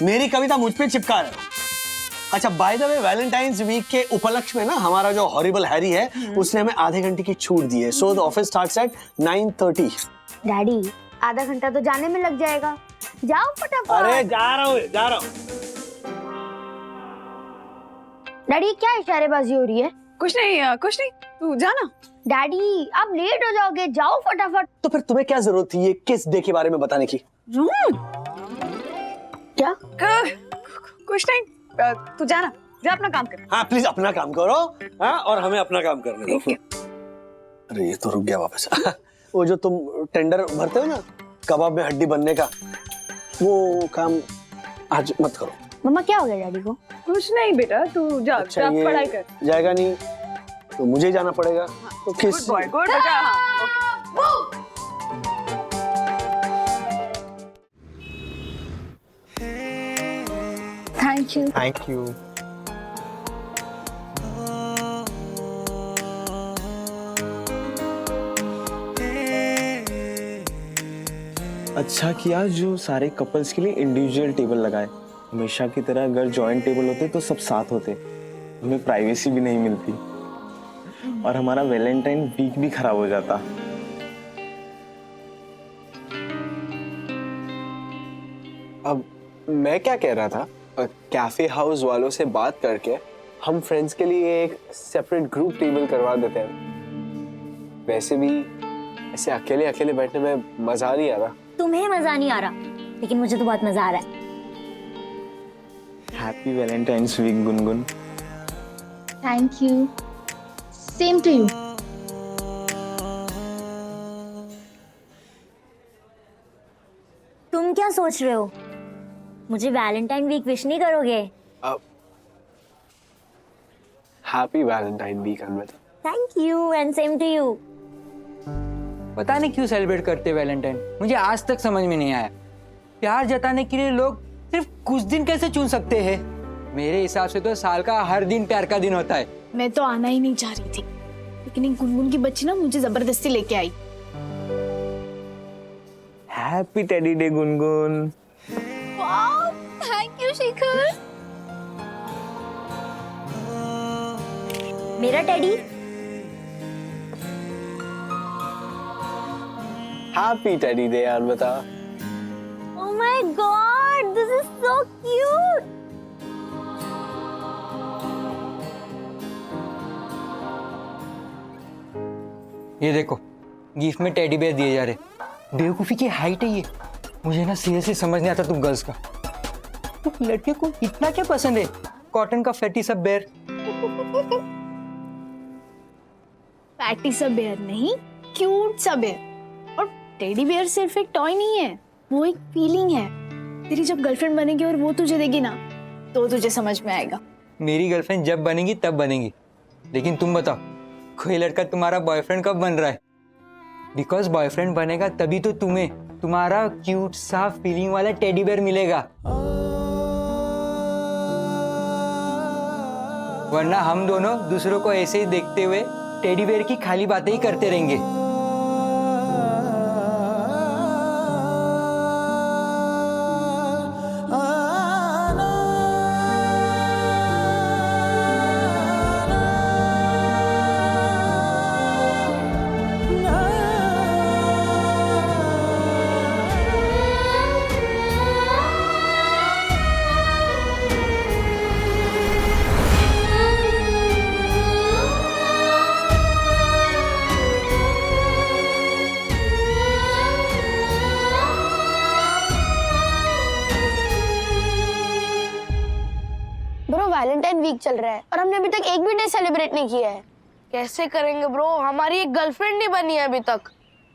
मेरी कविता मुझ पे चिपका रहे हो। अच्छा by the way, Valentine's week के उपलक्ष्य में ना हमारा जो हॉरिबल हैरी है उसने हमें आधे घंटे की छूट दी है। So the office starts at 9:30। Daddy, आधा घंटा तो जाने में लग जाएगा, जाओ फटाफट। अरे जा रहा हूँ। डैडी क्या इशारेबाजी हो रही है? कुछ नहीं, तू जाना। डैडी आप लेट हो जाओगे, जाओ फटाफट। तो फिर तुम्हें क्या जरूरत थी ये किस डे के बारे में बताने की? क्या? कुछ नहीं, तू जाना, जा अपना काम कर। हाँ प्लीज अपना काम करो। हाँ, और हमें अपना काम करने दो। अरे ये तो रुक गया वापस। वो जो तुम टेंडर भरते हो ना कबाब में हड्डी बनने का, वो काम आज मत करो। मम्मा क्या हो गया डैडी को? कुछ नहीं बेटा, तू जा, अच्छा, जा ये पढ़ाई कर। जाएगा नहीं तो मुझे जाना पड़ेगा। तो किस गुड बेटा। हाँ, थैंक यू। अच्छा किया जो सारे कपल्स के लिए इंडिविजुअल टेबल लगाए। हमेशा की तरह अगर जॉइंट टेबल होते तो सब साथ होते, हमें प्राइवेसी भी नहीं मिलती और हमारा वैलेंटाइन वीक भी खराब हो जाता। अब मैं क्या कह रहा था, कैफे हाउस वालों से बात करके हम फ्रेंड्स के लिए एक सेपरेट ग्रुप टेबल करवा देते हैं। वैसे भी ऐसे अकेले अकेले बैठने में मजा नहीं आ रहा। तुम्हें मजा नहीं आ रहा, लेकिन मुझे तो बहुत मजा आ रहा है। Happy Valentine's week Gungun. Thank you, same to you. तुम क्या सोच रहे हो? मुझे वैलेंटाइन वीक विश नहीं करोगे? Happy Valentine week Anvita. Thank you and same to you. पता नहीं क्यों सेलिब्रेट करते वैलेंटाइन, मुझे आज तक समझ में नहीं आया। प्यार जताने के लिए लोग सिर्फ कुछ दिन कैसे चुन सकते हैं? मेरे हिसाब से तो साल का हर दिन प्यार का दिन होता है। मैं तो आना ही नहीं चाह रही थी, लेकिन एक गुनगुन की बच्ची ना मुझे जबरदस्ती लेके आई। Happy teddy day Gungun. Wow, thank you Shikhar. मेरा टेडी। हैप्पी टेडी डे यार, बता। Oh my God, this is so cute. ये देखो, गिफ्ट में टेडी बेयर दिए जा रहे। बेवकूफी की हाइट है ये। मुझे ना सीरियसली समझ नहीं आता तुम गर्ल्स का। तुम लड़के को इतना क्या पसंद है? कॉटन का फैटी सब बेयर। फैटी सा बेयर नहीं, क्यूट सा बेयर। और टेडी बेयर सिर्फ एक टॉय नहीं है, वो एक फीलिंग है। तेरी जब गर्लफ्रेंड बनेगी और वो तुझे देगी ना, तो तुझे समझ में आएगा। मेरी गर्लफ्रेंड जब बनेगी तब बनेगी, लेकिन तुम बताओ, कोई लड़का तुम्हारा बॉयफ्रेंड कब बन रहा है? बिकॉज बॉयफ्रेंड बनेगा तभी तो तुम्हें तुम्हारा क्यूट सा फीलिंग वाला टेडी बेयर मिलेगा, वरना हम दोनों दूसरों को ऐसे ही देखते हुए टेडी बेयर की खाली बातें ही करते रहेंगे। ब्रो, वैलेंटाइन वीक चल रहा है और हमने अभी तक एक भी डे सेलिब्रेट नहीं किया है। कैसे करेंगे ब्रो? हमारी एक गर्लफ्रेंड नहीं बनी है अभी तक।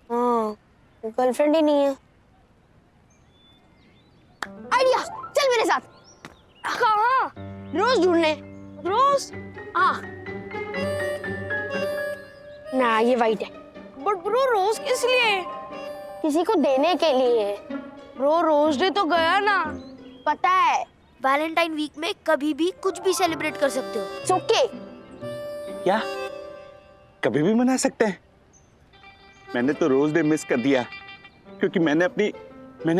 हाँ, गर्लफ्रेंड ही नहीं है। आइडिया, चल मेरे साथ। कहाँ? रोज ढूंढने। रोज? हाँ। ना, ये वाइट है। बट ब्रो, रोज किस लिए? किसी को देने के लिए। ब्रो, रोज डे तो गया ना। पता है, वैलेंटाइन वीक में कभी भी कुछ भी सेलिब्रेट कर सकते हो। It's okay. क्या कभी भी मना सकते हैं? मैंने तो रोज डे मिस कर दिया क्योंकि मैंने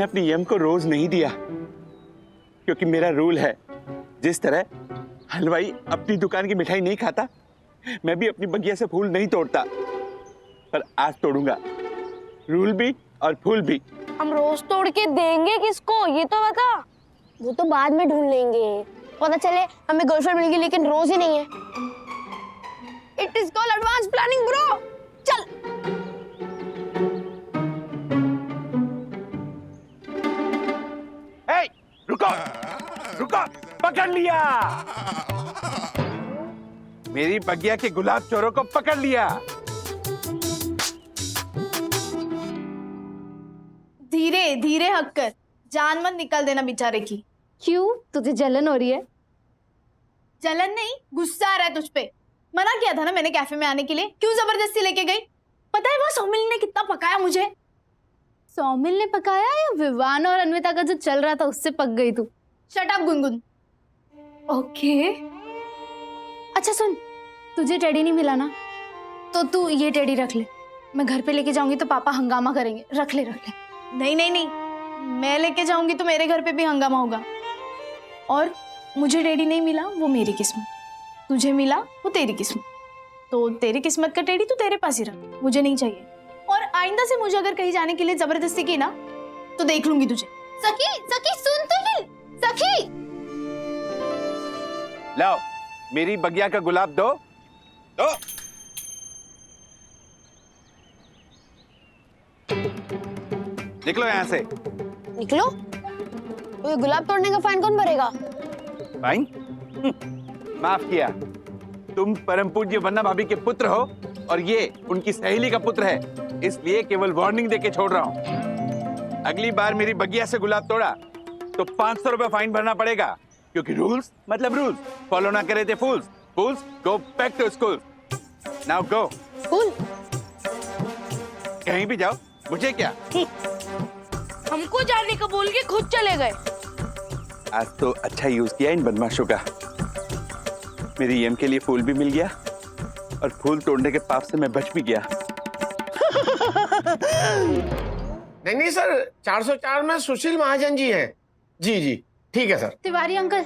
अपनी यम को रोज नहीं दिया, क्योंकि मेरा रूल है, जिस तरह हलवाई अपनी दुकान की मिठाई नहीं खाता, मैं भी अपनी बगिया से फूल नहीं तोड़ता, पर आज तोड़ूंगा, रूल भी और फूल भी। हम रोज तोड़ के देंगे किसको, ये तो बता। वो तो बाद में ढूंढ लेंगे। पता चले हमें गर्लफ्रेंड मिल गई लेकिन रोज ही नहीं है। It is called advance planning bro. चल। हे, रुको, रुको, पकड़ लिया। मेरी बगिया के गुलाब चोरों को पकड़ लिया। धीरे धीरे हक्कर, जान मत निकाल देना बेचारे की। क्यों, तुझे जलन हो रही है? जलन नहीं, गुस्सा आ रहा है तुझ पे। मना किया था ना मैंने कैफे में आने के लिए, क्यों जबरदस्ती लेके गई? पता है वो सौमिल ने कितना पकाया मुझे। सौमिल ने पकाया या विवान और अन्विता का जो चल रहा था उससे पक गई तू? Shut up Gungun. ओके। अच्छा सुन, तुझे टेडी नहीं मिला ना, तो तू ये टेडी रख ले। मैं घर पे लेके जाऊंगी तो पापा हंगामा करेंगे। रख ले रख ले। नहीं नहीं नहीं, मैं लेके जाऊंगी तो मेरे घर पे भी हंगामा होगा। और मुझे टेडी नहीं मिला वो मेरी किस्मत, तुझे मिला वो तेरी किस्मत। तो तेरी किस्मत का टेडी तो तेरे पास ही रख, मुझे नहीं चाहिए। और आइंदा से मुझे अगर कहीं जाने के लिए जबरदस्ती की ना, तो देख लूंगी तुझे। सखी, सखी सुन तो ही। सखी, लाओ, मेरी बगिया का गुलाब दो। दो। निकलो यहाँ से। निकलो? तो ये गुलाब तोड़ने का फाइन कौन भरेगा? फाइन? माफ किया। तुम परम पूज्य वन्ना भाभी के पुत्र हो और ये उनकी सहेली का पुत्र है, इसलिए केवल वार्निंग देके छोड़ रहा हूँ। अगली बार मेरी बगिया से गुलाब तोड़ा तो 500 रुपए फाइन भरना पड़ेगा, क्योंकि रूल्स मतलब रूल्स फॉलो ना करे थे fools. Fools go back to school. Now go. School? कहीं भी जाओ, मुझे क्या। हमको जाने का बोल के खुद चले गए। आज तो अच्छा यूज किया इन बदमाशों का। मेरी एम के लिए फूल भी मिल गया और फूल तोड़ने के पाप से मैं बच भी गया। नहीं सर, 404 में सुशील महाजन जी हैं। जी जी ठीक है सर। तिवारी अंकल,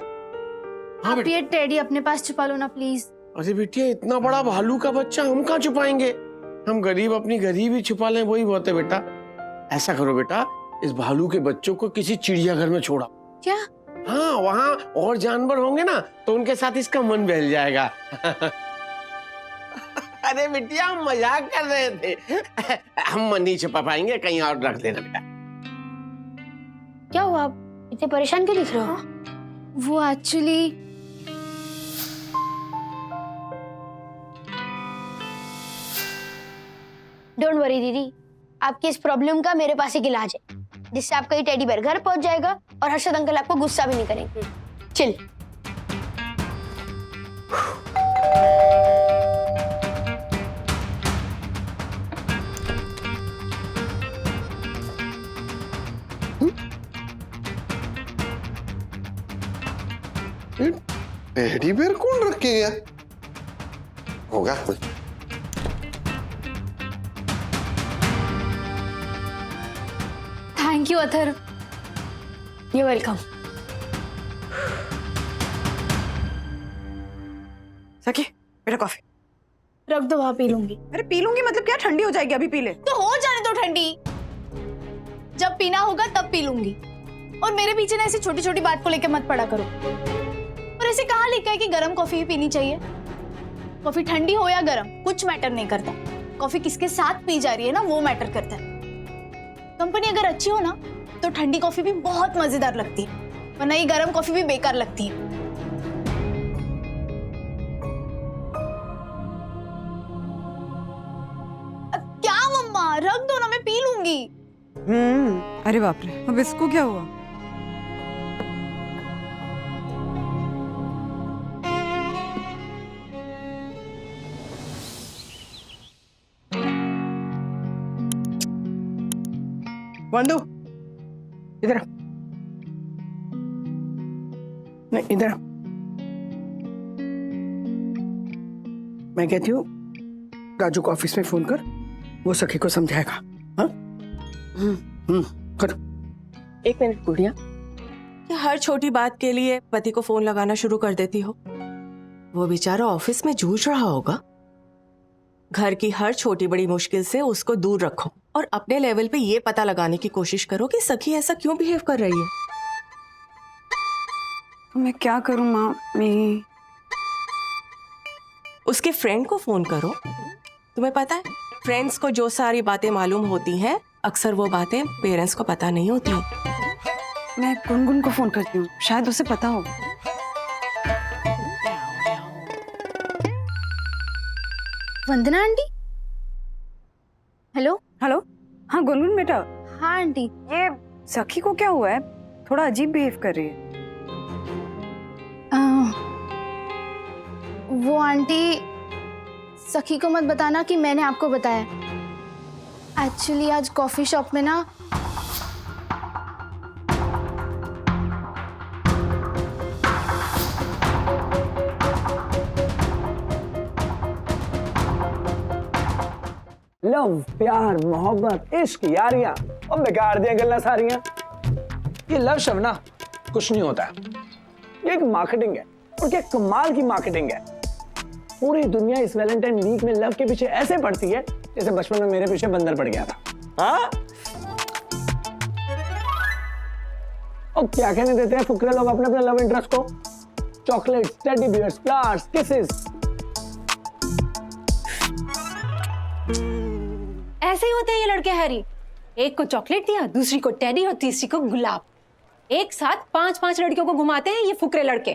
हाँ आप ये टेडी अपने पास छुपा लो ना प्लीज। अरे बेटिया, इतना बड़ा भालू का बच्चा हम कहाँ छुपाएंगे? हम गरीब अपनी गरीबी छुपा लें, वही बहुत है बेटा। ऐसा करो बेटा, इस भालू के बच्चों को किसी चिड़ियाघर में छोड़ा। क्या? हाँ, वहाँ और जानवर होंगे ना, तो उनके साथ इसका मन बहल जाएगा। अरे बिटिया, हम मजाक कर रहे थे। हम मन नहीं छुपा पाएंगे, कहीं और रख देना बेटा। क्या हुआ, आप इतने परेशान क्यों दिख रहे हो? वो एक्चुअली डोंट वरी दीदी, आपकी इस प्रॉब्लम का मेरे पास एक इलाज है, जिससे आपका ये टेडी बेयर घर पहुंच जाएगा और हर्षद अंकल आपको गुस्सा भी नहीं करेंगे। चिल। टेडी बेयर कौन रख के गया होगा? Thank you Atharva, you welcome. सखी, मेरा कॉफी रख दो, वहां पी लूंगी। अरे पी लूंगी मतलब क्या? ठंडी हो जाएगी, अभी पी ले। तो हो जाने दो ठंडी, जब पीना होगा तब पी लूंगी। और मेरे पीछे ना ऐसी छोटी छोटी बात को लेकर मत पड़ा करो। और ऐसे कहाँ लिखा है कि गर्म कॉफी ही पीनी चाहिए? कॉफी ठंडी हो या गर्म कुछ मैटर नहीं करता। कॉफी किसके साथ पी जा रही है ना, वो मैटर करता है। कंपनी अगर अच्छी हो ना तो ठंडी कॉफी भी बहुत मजेदार लगती है, वरना ये गर्म कॉफी भी बेकार लगती है। क्या मम्मा, रख दो ना, मैं पी लूंगी। अरे बाप रे, अब इसको क्या हुआ? बंधु, इधर आ। नहीं, इधर आ। मैं कहती हूँ राजू को ऑफिस में फोन कर, वो सखी को समझाएगा। हाँ? कर। एक मिनट गुड़िया, क्या हर छोटी बात के लिए पति को फोन लगाना शुरू कर देती हो? वो बेचारा ऑफिस में जूझ रहा होगा। घर की हर छोटी बड़ी मुश्किल से उसको दूर रखो और अपने लेवल पे ये पता लगाने की कोशिश करो कि सखी ऐसा क्यों बिहेव कर रही है। मैं क्या करूं माँ? मैं उसके फ्रेंड को फोन करो। तुम्हें पता है, फ्रेंड्स को जो सारी बातें मालूम होती हैं, अक्सर वो बातें पेरेंट्स को पता नहीं होती। मैं गुनगुन को फोन करती हूँ, शायद उसे पता हो। वंदना आंटी, हेलो। हेलो, हाँ गुनगुन बेटा। हाँ आंटी। ये सखी को क्या हुआ है? थोड़ा अजीब बिहेव कर रही है। वो आंटी, सखी को मत बताना कि मैंने आपको बताया। एक्चुअली आज कॉफी शॉप में ना लव, प्यार, मोहब्बत, इश्क, यारियां और बेकार दिया गल्ला सारियां। ये लव शब्द ना कुछ नहीं होता है, ये एक मार्केटिंग है और क्या कमाल की मार्केटिंग है। पूरी दुनिया इस वैलेंटाइन वीक में लव के पीछे ऐसे पड़ती है जैसे बचपन में मेरे पीछे बंदर पड़ गया था। हाँ? और क्या कहने देते हैं फुकरे लोग अपने अपने लव इंटरेस्ट को? Chocolates, teddy bears, flowers, kisses. ऐसे ही होते हैं ये लड़के हैरी। एक को चॉकलेट दिया, दूसरी को टेडी और तीसरी को गुलाब। एक साथ 5-5 लड़कियों को घुमाते हैं ये फुकरे लड़के।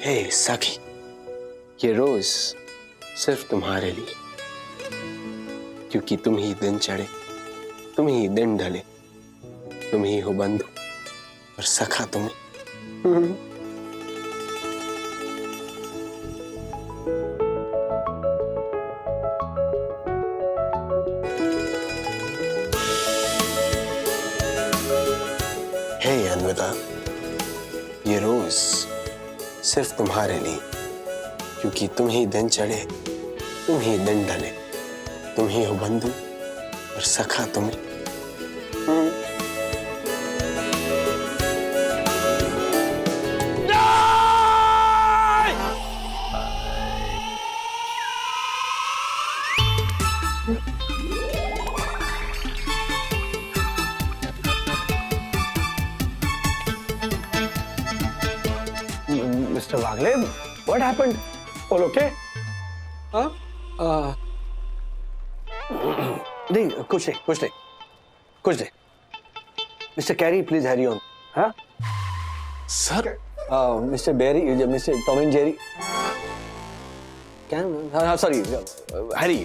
हे सखी, ये रोज सिर्फ तुम्हारे लिए, क्योंकि तुम ही दिन चढ़े, तुम ही दिन ढले, तुम ही हो बंधु, और सखा तुम्हें। हे अन्विता, ये रोज सिर्फ तुम्हारे लिए, क्योंकि तुम ही दिन चढ़े, तुम ही दिन ढले, तुम ही हो बंधु और सखा तुम्हें। Mr. Wagle, what happened? All okay? Huh? नहीं, कुछ नहीं. Mr. Carey, please hurry on. Huh? Sir? Mr. Berry, Mr. Tom and Jerry. Sorry. Hurry,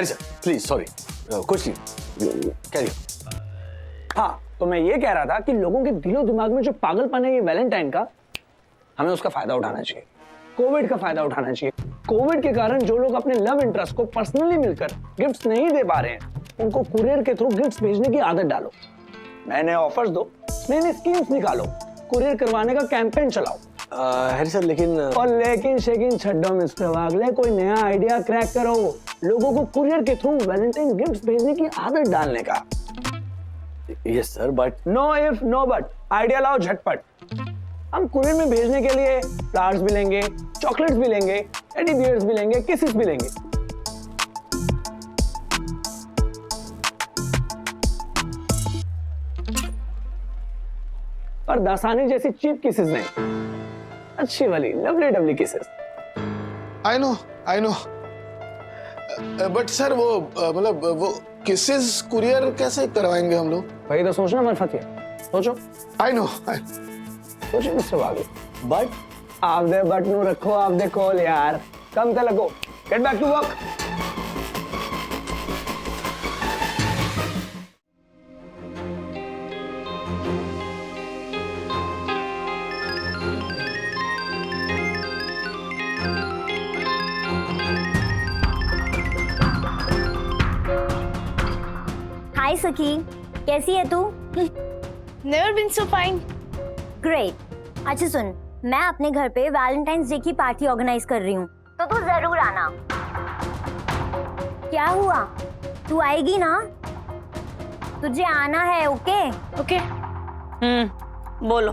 sir. Please, sorry. कुछ नहीं. Carry on. हाँ, तो मैं ये कह रहा था कि लोगों के दिलो दिमाग में जो पागलपन है ये वैलेंटाइन का, हमें उसका फायदा उठाना चाहिए, कोविड का फायदा उठाना चाहिए। कोविड के कारण जो लोग अपने लव इंटरेस्ट को पर्सनली मिलकर गिफ्ट्स नहीं दे पा रहे हैं, उनको कुरियर के थ्रू गिफ्ट्स भेजने की आदत डालो, नए नए ऑफर्स दो, नई नई स्कीम्स निकालो, कुरियर करवाने का कैंपेन चलाओ। हरी सर, लेकिन शेकिन छड्डो मिस्टर वागले, कोई नया आइडिया क्रैक करो, लोगों को कुरियर के थ्रू वैलेंटाइन गिफ्ट्स भेजने की आदत डालने का। Yes sir, but no if no but, idea लाओ झटपट। हम कुरियर में भेजने के लिए फ्लावर्स भी लेंगे, चॉकलेट्स भी लेंगे, टेडी बियर्स भी लेंगे, किसेस भी लेंगे। पर दासानी जैसी चीप किसेस नहीं, अच्छी वाली lovely dovely kisses. I know but sir वो मतलब वो किसेस कुरियर कैसे करवाएंगे हम लोग? वही तो सोचना मत फतिया, सोचो। आई नो सोचो मिस्टर वागे, बट आप दे बट नु रखो, आप दे कॉल यार, कम ते लगो, get back to work. Hi सखी, कैसी है तू? Never been so fine. Great. अच्छा सुन, मैं अपने घर पे वैलेंटाइंस डे की पार्टी ऑर्गेनाइज कर रही हूँ, तो तू जरूर आना। क्या हुआ, तू आएगी ना? तुझे आना है, ओके? ओके। बोलो।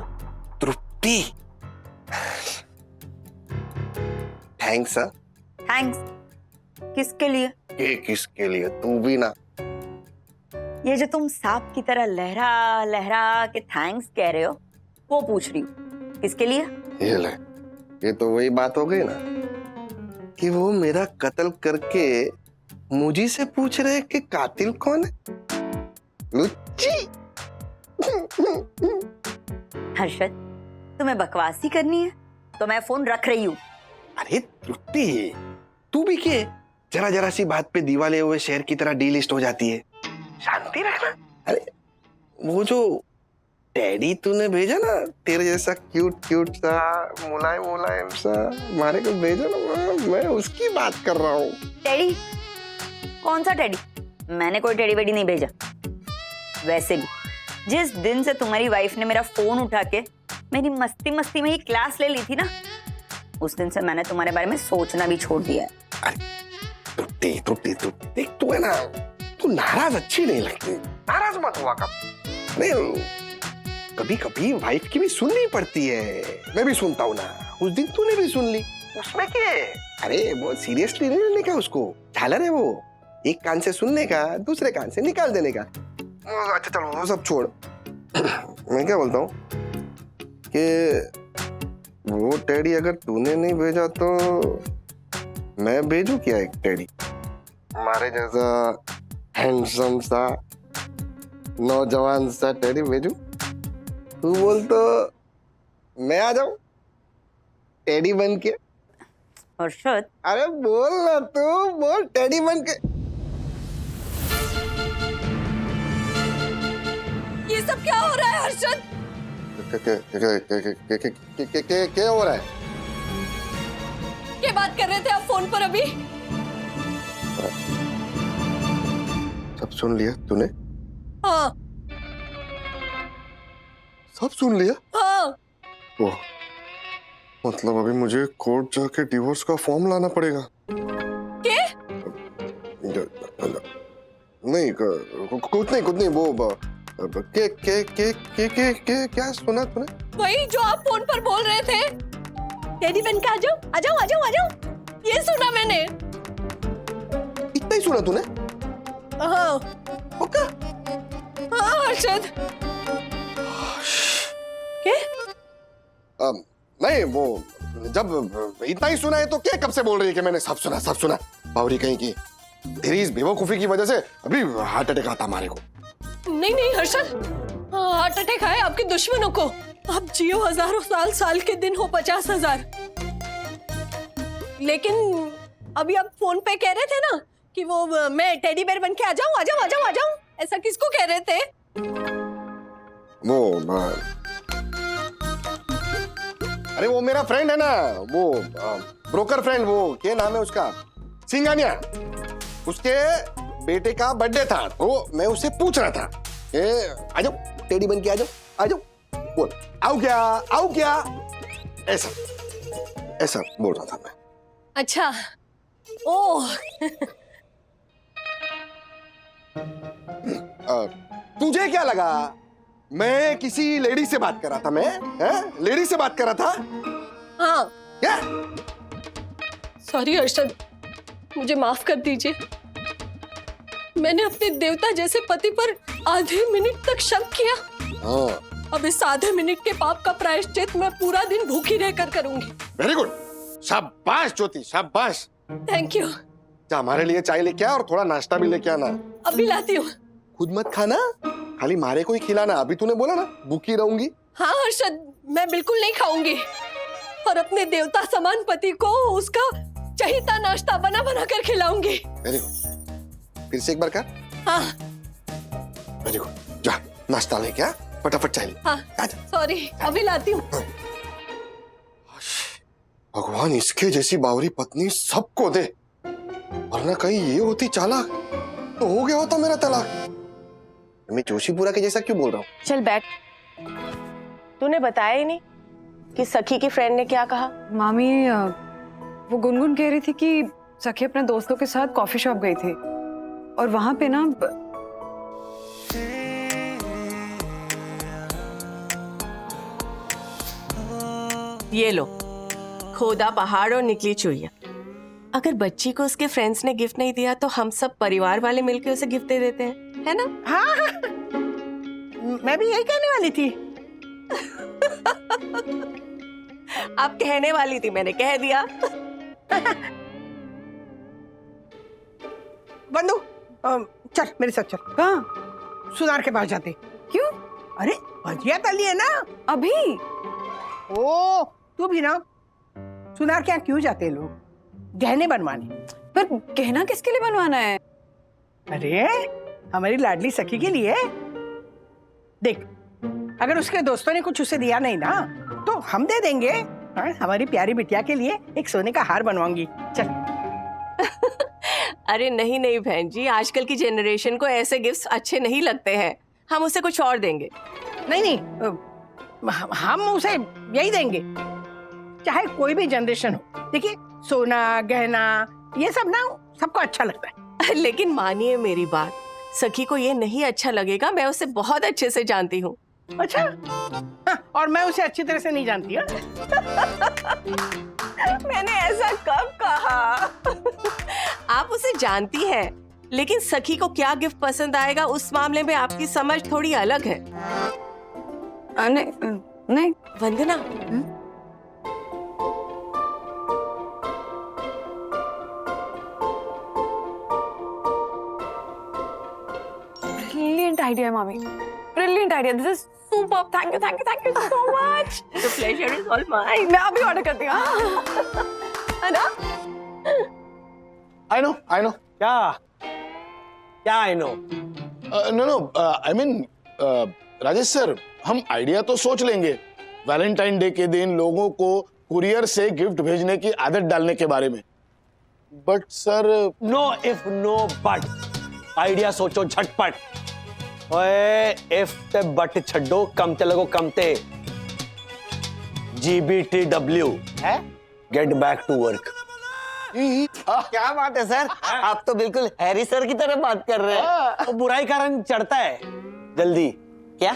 तृप्ति, थैंक्स। थैंक्स किसके लिए? ये किसके लिए? तू भी ना। ये जो तुम सांप की तरह लहरा लहरा के थैंक्स कह रहे हो, वो पूछ रही हूँ किसके लिए? ये ले, ये तो वही बात हो गई ना कि वो मेरा कत्ल करके मुझे से पूछ रहे कि कातिल कौन है। लुच्ची। हर्षद, तुम्हें बकवासी करनी है तो मैं फोन रख रही हूँ। अरे तृप्ति, तू भी के जरा जरा सी बात पे दीवाले हुए शेर की तरह डीलिस्ट हो जाती है, शांति रखना। अरे वो जो टेडी तूने भेजा ना, तेरे जैसा क्यूट सा मुलायम सा हमारे को भेजा ना, मैं उसकी बात कर रहा हूँ। टेडी? कौन सा टेडी? मैंने कोई टेडी वेडी नहीं भेजा। वैसे भी जिस दिन से तुम्हारी वाइफ ने मेरा फोन उठा के मेरी मस्ती में ही क्लास ले ली थी ना, उस दिन से मैंने तुम्हारे बारे में सोचना भी छोड़ दिया है। अरे तृप्ति, देख तू है ना, तू नाराज अच्छी नहीं लगती, नाराज मत हुआ कर। नहीं, कभी कभी वाइफ की भी सुननी पड़ती है, मैं भी सुनता हूँ ना, उस दिन तूने भी सुन ली, उसमें क्या है? अरे बहुत सीरियसली नहीं लेने का उसको, झालर है वो, एक कान से सुनने का, दूसरे कान से निकाल देने का। अच्छा चलो वो सब छोड़, मैं क्या बोलता हूँ कि वो टेडी अगर तूने नहीं भेजा तो मैं भेजू क्या एक टेडी हमारे जैसा हैंडसम सा नौजवान सा टेडी भेजू? तू बोल तो मैं आ जाऊं टेडी बन के? हर्षद, अरे बोल ना, तू बोल टेडी बन के। ये सब क्या हो रहा है हर्षद? क्या हो रहा है? क्या बात कर रहे थे आप फोन पर अभी? सब सुन लिया तूने? हाँ सब सुन लिया? हाँ। ओह, मतलब अभी मुझे कोर्ट जाके डिवोर्स का फॉर्म लाना पड़ेगा। क्या? नहीं कुछ नहीं वो क्या सुना तूने? वही जो आप फोन पर बोल रहे थे, टेडी बन के आ जाओ आ जाओ आ जाओ आ जाओ, ये सुना मैंने। इतना ही सुना तूने? हाँ ओके। हाँ हर्षद। क्या? नहीं वो जब इतना ही सुना है तो क्या कब से बोल रही है कि मैंने सब सुना बावरी कहीं की। तेरी इस बेवकूफी की वजह से अभी हार्ट अटैक आता हमारे को। नहीं नहीं हर्षद, हार्ट अटैक आए आपके दुश्मनों को। आप जियो हजारों साल के दिन हो 50,000। लेकिन अभी आप फोन पे कह रहे थे ना कि वो मैं टेडी बेयर बन के आ जाऊं आ जाऊं आ जाऊं आ जाऊं, ऐसा किसको कह रहे थे? वो अरे वो मेरा फ्रेंड है ना, वो ब्रोकर फ्रेंड, वो क्या नाम है उसका, सिंगानिया। उसके बेटे का बर्थडे था तो मैं उससे पूछ रहा था आ जाओ टेडी बन के आ जाओ बोल आओ क्या ऐसा बोल रहा था मैं। अच्छा ओह तुझे क्या लगा मैं किसी लेडी से बात कर रहा था? लेडी से बात कर रहा था? हाँ क्या? सॉरी हर्षद, मुझे माफ कर दीजिए। मैंने अपने देवता जैसे पति पर आधे मिनट तक शक किया। हाँ। अब इस आधे मिनट के पाप का प्रायश्चित मैं पूरा दिन भूखी रहकर करूंगी। वेरी गुड, शाबाश ज्योति शाबाश। Thank you. जा हमारे लिए चाय लेके आ और थोड़ा नाश्ता भी लेके आना। अभी लाती हूँ। खुद मत खाना, खाली मारे को ही खिलाना। अभी तूने बोला ना भूखी रहूंगी। हाँ हर्षद, मैं बिल्कुल नहीं खाऊंगी और अपने देवता समान पति को उसका चहीता नाश्ता बना बना कर खिलाऊंगी। वेरी गुड, फिर से एक बार कर। हाँ वेरी गुड, जा नाश्ता लेके आ, फटाफट चाय ले। हाँ सॉरी, अभी लाती हूँ। भगवान इसके जैसी बावरी पत्नी सबको दे, वरना कहीं ये होती चालाक तो हो गया होता मेरा तलाक। मैं जोशीपुरा के जैसा क्यों बोल रहा हूँ? चल बैठ। तूने बताया ही नहीं कि सखी की फ्रेंड ने क्या कहा? मामी वो गुनगुन कह रही थी कि सखी अपने दोस्तों के साथ कॉफी शॉप गई थी और वहां पे ना ये लो, खोदा पहाड़ और निकली चुईया। अगर बच्ची को उसके फ्रेंड्स ने गिफ्ट नहीं दिया तो हम सब परिवार वाले मिलकर उसे गिफ्ट दे देते हैं, है ना? हाँ मैं भी यही कहने वाली थी। आप कहने वाली थी, मैंने कह दिया। बंधु चल मेरे साथ चल। कहाँ? सुनार के पास जाते। क्यों? अरे भजिया तली है ना अभी। ओ तू भी ना, सुनार के यहाँ क्यों जाते हैं लोग? गहने बनवाने। पर गहना किसके लिए बनवाना है? अरे हमारी लाडली सखी के लिए। देख अगर उसके दोस्तों ने कुछ उसे दिया नहीं ना तो हम दे देंगे। हाँ, हमारी प्यारी बिटिया के लिए एक सोने का हार बनवाऊंगी। चल। अरे नहीं नहीं बहन जी, आजकल की जनरेशन को ऐसे गिफ्ट्स अच्छे नहीं लगते हैं। हम उसे कुछ और देंगे। नहीं हम उसे यही देंगे, चाहे कोई भी जनरेशन हो। देखिए सोना गहना ये सब ना सबको अच्छा लगता है। लेकिन मानिए मेरी बात, सखी को ये नहीं अच्छा लगेगा। मैं उसे बहुत अच्छे से जानती हूँ। अच्छा हाँ, और मैं उसे अच्छी तरह से नहीं जानती। मैंने ऐसा कब कहा? आप उसे जानती हैं, लेकिन सखी को क्या गिफ्ट पसंद आएगा उस मामले में आपकी समझ थोड़ी अलग है। नहीं वंदना, ब्रिलियंट आइडिया मामी, brilliant idea. This is super. Thank you so much. The pleasure is all mine. मैं अभी ऑर्डर करती हूँ। है ना? I know. क्या I know? No, I mean, Rajesh sir, हम आइडिया तो सोच लेंगे वैलेंटाइन डे के दिन लोगों को कुरियर से गिफ्ट भेजने की आदत डालने के बारे में, but sir no if no but, idea सोचो झटपट। ओए इफ ते बट छड्डो, कमते लगो कमते। GBTW है, गेट बैक टू वर्क। क्या बात है सर, आप तो बिल्कुल हैरी सर की तरह बात कर रहे हैं। तो बुराई का रंग चढ़ता है। जल्दी। क्या?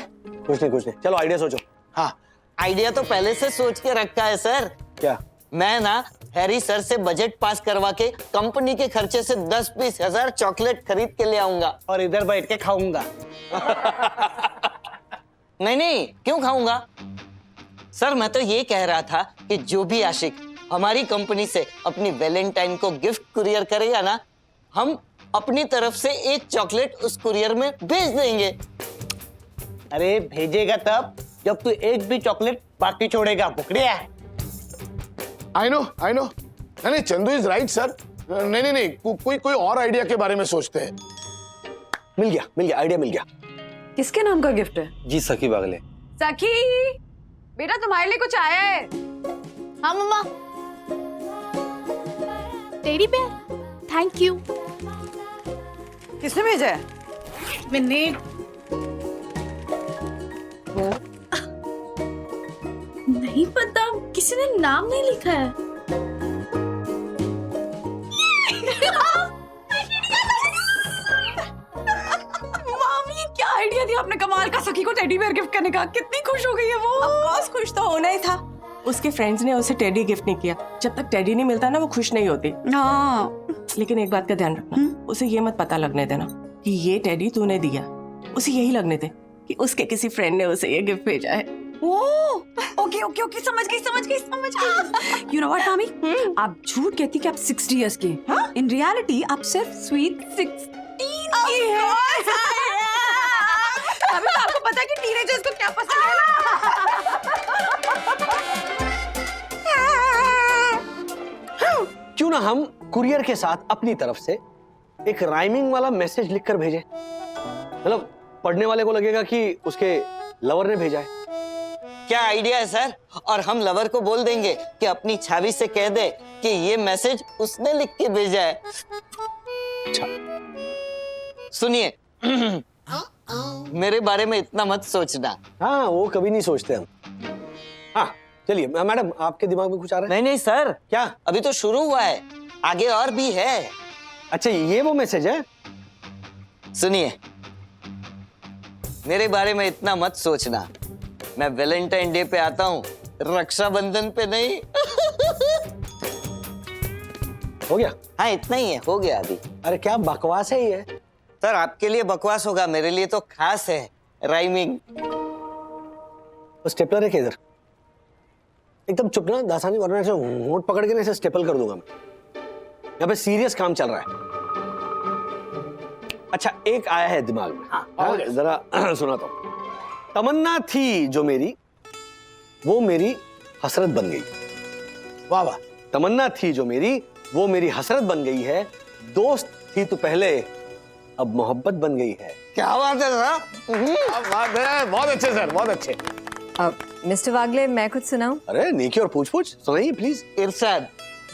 कुछ नहीं, चलो आइडिया सोचो। हाँ, आइडिया तो पहले से सोच के रखा है सर। क्या? मैं ना हैरी सर से बजट पास करवा के कंपनी के खर्चे से 10-20 हजार चॉकलेट खरीद के ले आऊंगा और इधर बैठ के खाऊंगा। नहीं, क्यों खाऊंगा सर? मैं तो ये कह रहा था कि जो भी आशिक हमारी कंपनी से अपनी वैलेंटाइन को गिफ्ट कुरियर करेगा ना, हम अपनी तरफ से एक चॉकलेट उस कुरियर में भेज देंगे। अरे भेजेगा तब जब तू एक भी चॉकलेट बाकी छोड़ेगा, बुकड़िया। आई नो नहीं, चंदू इज राइट सर। नहीं, कोई और आइडिया के बारे में सोचते हैं। मिल गया, आइडिया मिल गया। किसके नाम का गिफ्ट है? जी सखी बागले। सखी, बेटा तुम्हारे लिए कुछ आया है। हाँ मम्मा। Teddy bear, thank you. किसने भेजा है? मैंने वो नहीं पता, किसी ने नाम नहीं लिखा है। मामी, क्या आइडिया दिया आपने कमाल का सखी को टेडी बेयर गिफ्ट करने का। कितनी खुश हो गई है वो। ऑफ कोर्स खुश तो होना ही था। उसके फ्रेंड्स ने उसे टेडी गिफ्ट नहीं किया। जब तक टेडी नहीं मिलता ना, वो खुश नहीं होती। हाँ, लेकिन एक बात का ध्यान रखना, उसे ये मत पता लगने देना कि ये टेडी तूने दिया। उसे यही लगने दे कि उसके किसी फ्रेंड ने उसे ये गिफ्ट भेजा है। ओके, समझ गई। You know what, मामी? आप झूठ कहती कि आप 60 years की। इन रियलिटी आप सिर्फ स्वीट 16 की हैं। अभी तो आपको पता है कि टीनेजर्स को क्या पसंद है ना। क्यों ना हम कुरियर के साथ अपनी तरफ से एक राइमिंग वाला मैसेज लिखकर भेजें। मतलब पढ़ने वाले को लगेगा कि उसके लवर ने भेजा है। क्या आइडिया है सर? और हम लवर को बोल देंगे कि अपनी छावी से कह दे कि ये मैसेज उसने लिख के भेजा है। अच्छा, सुनिए, मेरे बारे में इतना मत सोचना। हाँ, वो कभी नहीं सोचते हम। हाँ चलिए मैडम, आपके दिमाग में कुछ आ रहा है? नहीं सर। क्या? अभी तो शुरू हुआ है, आगे और भी है। अच्छा, ये वो मैसेज है? सुनिए, मेरे बारे में इतना मत सोचना। मैं वैलेंटाइन डे पे आता हूँ, रक्षाबंधन पे नहीं। हो गया? हाँ, इतना ही है, हो गया अभी। अरे क्या बकवास है ये? सर, आपके लिए बकवास होगा, मेरे लिए तो खास है राइमिंग। स्टेपलर है क्या इधर? एकदम चुप ना दासानी, वरना ऐसे होंठ पकड़ के ना ऐसे स्टेपल कर दूंगा मैं। यहाँ पे सीरियस काम चल रहा है। अच्छा, एक आया है दिमाग में। हाँ, जरा सुनाता हूँ। तमन्ना थी जो मेरी, वो मेरी हसरत बन गई। वाह वाह। तमन्ना थी जो मेरी, वो मेरी हसरत बन गई है। दोस्त थी तो पहले, अब मोहब्बत बन गई है। क्या बात है सर? क्या बात है, बहुत अच्छे सर, बहुत अच्छे। मिस्टर वागले, मैं कुछ सुनाऊं? अरे नेकी और पूछ सुनाइए प्लीज। इरशाद।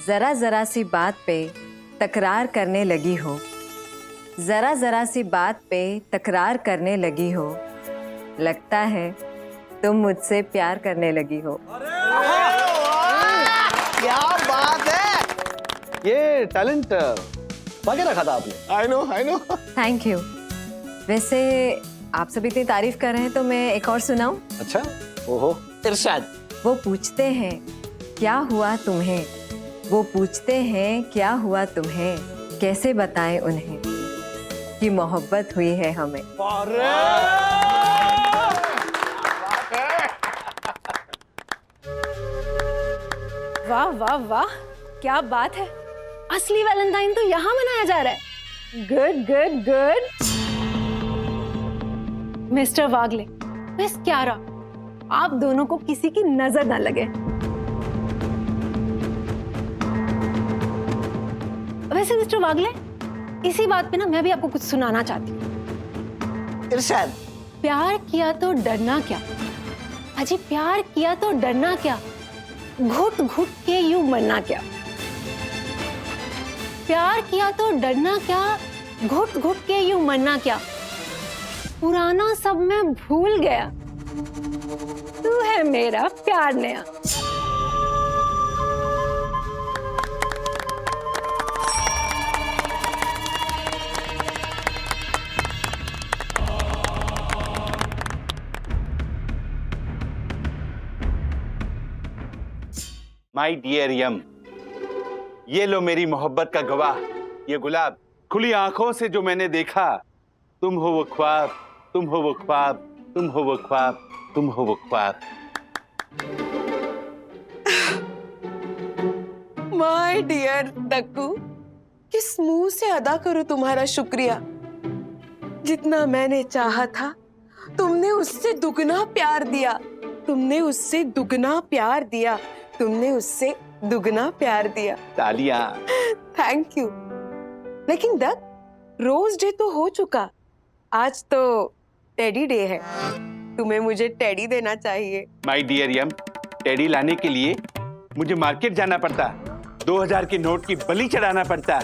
जरा सी बात पे तकरार करने लगी हो, जरा सी बात पे तकरार करने लगी हो, लगता है तुम मुझसे प्यार करने लगी हो। क्या बात है! ये टैलेंट बाकी रखा था आपने। I know. Thank you. वैसे आप सब इतनी तारीफ कर रहे हैं तो मैं एक और सुनाऊं? अच्छा, ओहो। इरशाद। वो पूछते हैं क्या हुआ तुम्हें, वो पूछते हैं क्या हुआ तुम्हें, कैसे बताएं उन्हें कि मोहब्बत हुई है हमें। वाह वाह वाह, क्या बात है। असली वैलेंटाइन तो यहाँ मनाया जा रहा है। Good good good. मिस्टर वागले, बस क्या रहा, आप दोनों को किसी की नजर ना लगे। वैसे मिस्टर वागले, इसी बात पे ना मैं भी आपको कुछ सुनाना चाहती हूँ। इरशाद। प्यार किया तो डरना क्या? अजी प्यार किया तो डरना क्या? घुट घुट के यूं मरना क्या? प्यार किया तो डरना क्या? घुट घुट के यूं मरना क्या? पुराना सब मैं भूल गया, तू है मेरा प्यार नया। माई डियर यम, ये लो मेरी मोहब्बत का गवाह, ये गुलाब। खुली आंखों से जो मैंने देखा, तुम हो वो ख्वाब, तुम हो वो ख्वाब, तुम हो वो ख्वाब, तुम हो वो ख्वाब। माय डियर दक्कू, किस मुंह से अदा करूं तुम्हारा शुक्रिया। जितना मैंने चाहा था, तुमने उससे दुगना प्यार दिया, तुमने उससे दुगना प्यार दिया, तुमने उससे दुगना प्यार दिया। तालियां। Thank you. लेकिन दक, रोज डे तो हो चुका, आज तो टेडी डे है। तुम्हें मुझे टेडी देना चाहिए। माई डियर यम, टेडी लाने के लिए मुझे मार्केट जाना पड़ता, 2000 के नोट की बलि चढ़ाना पड़ता।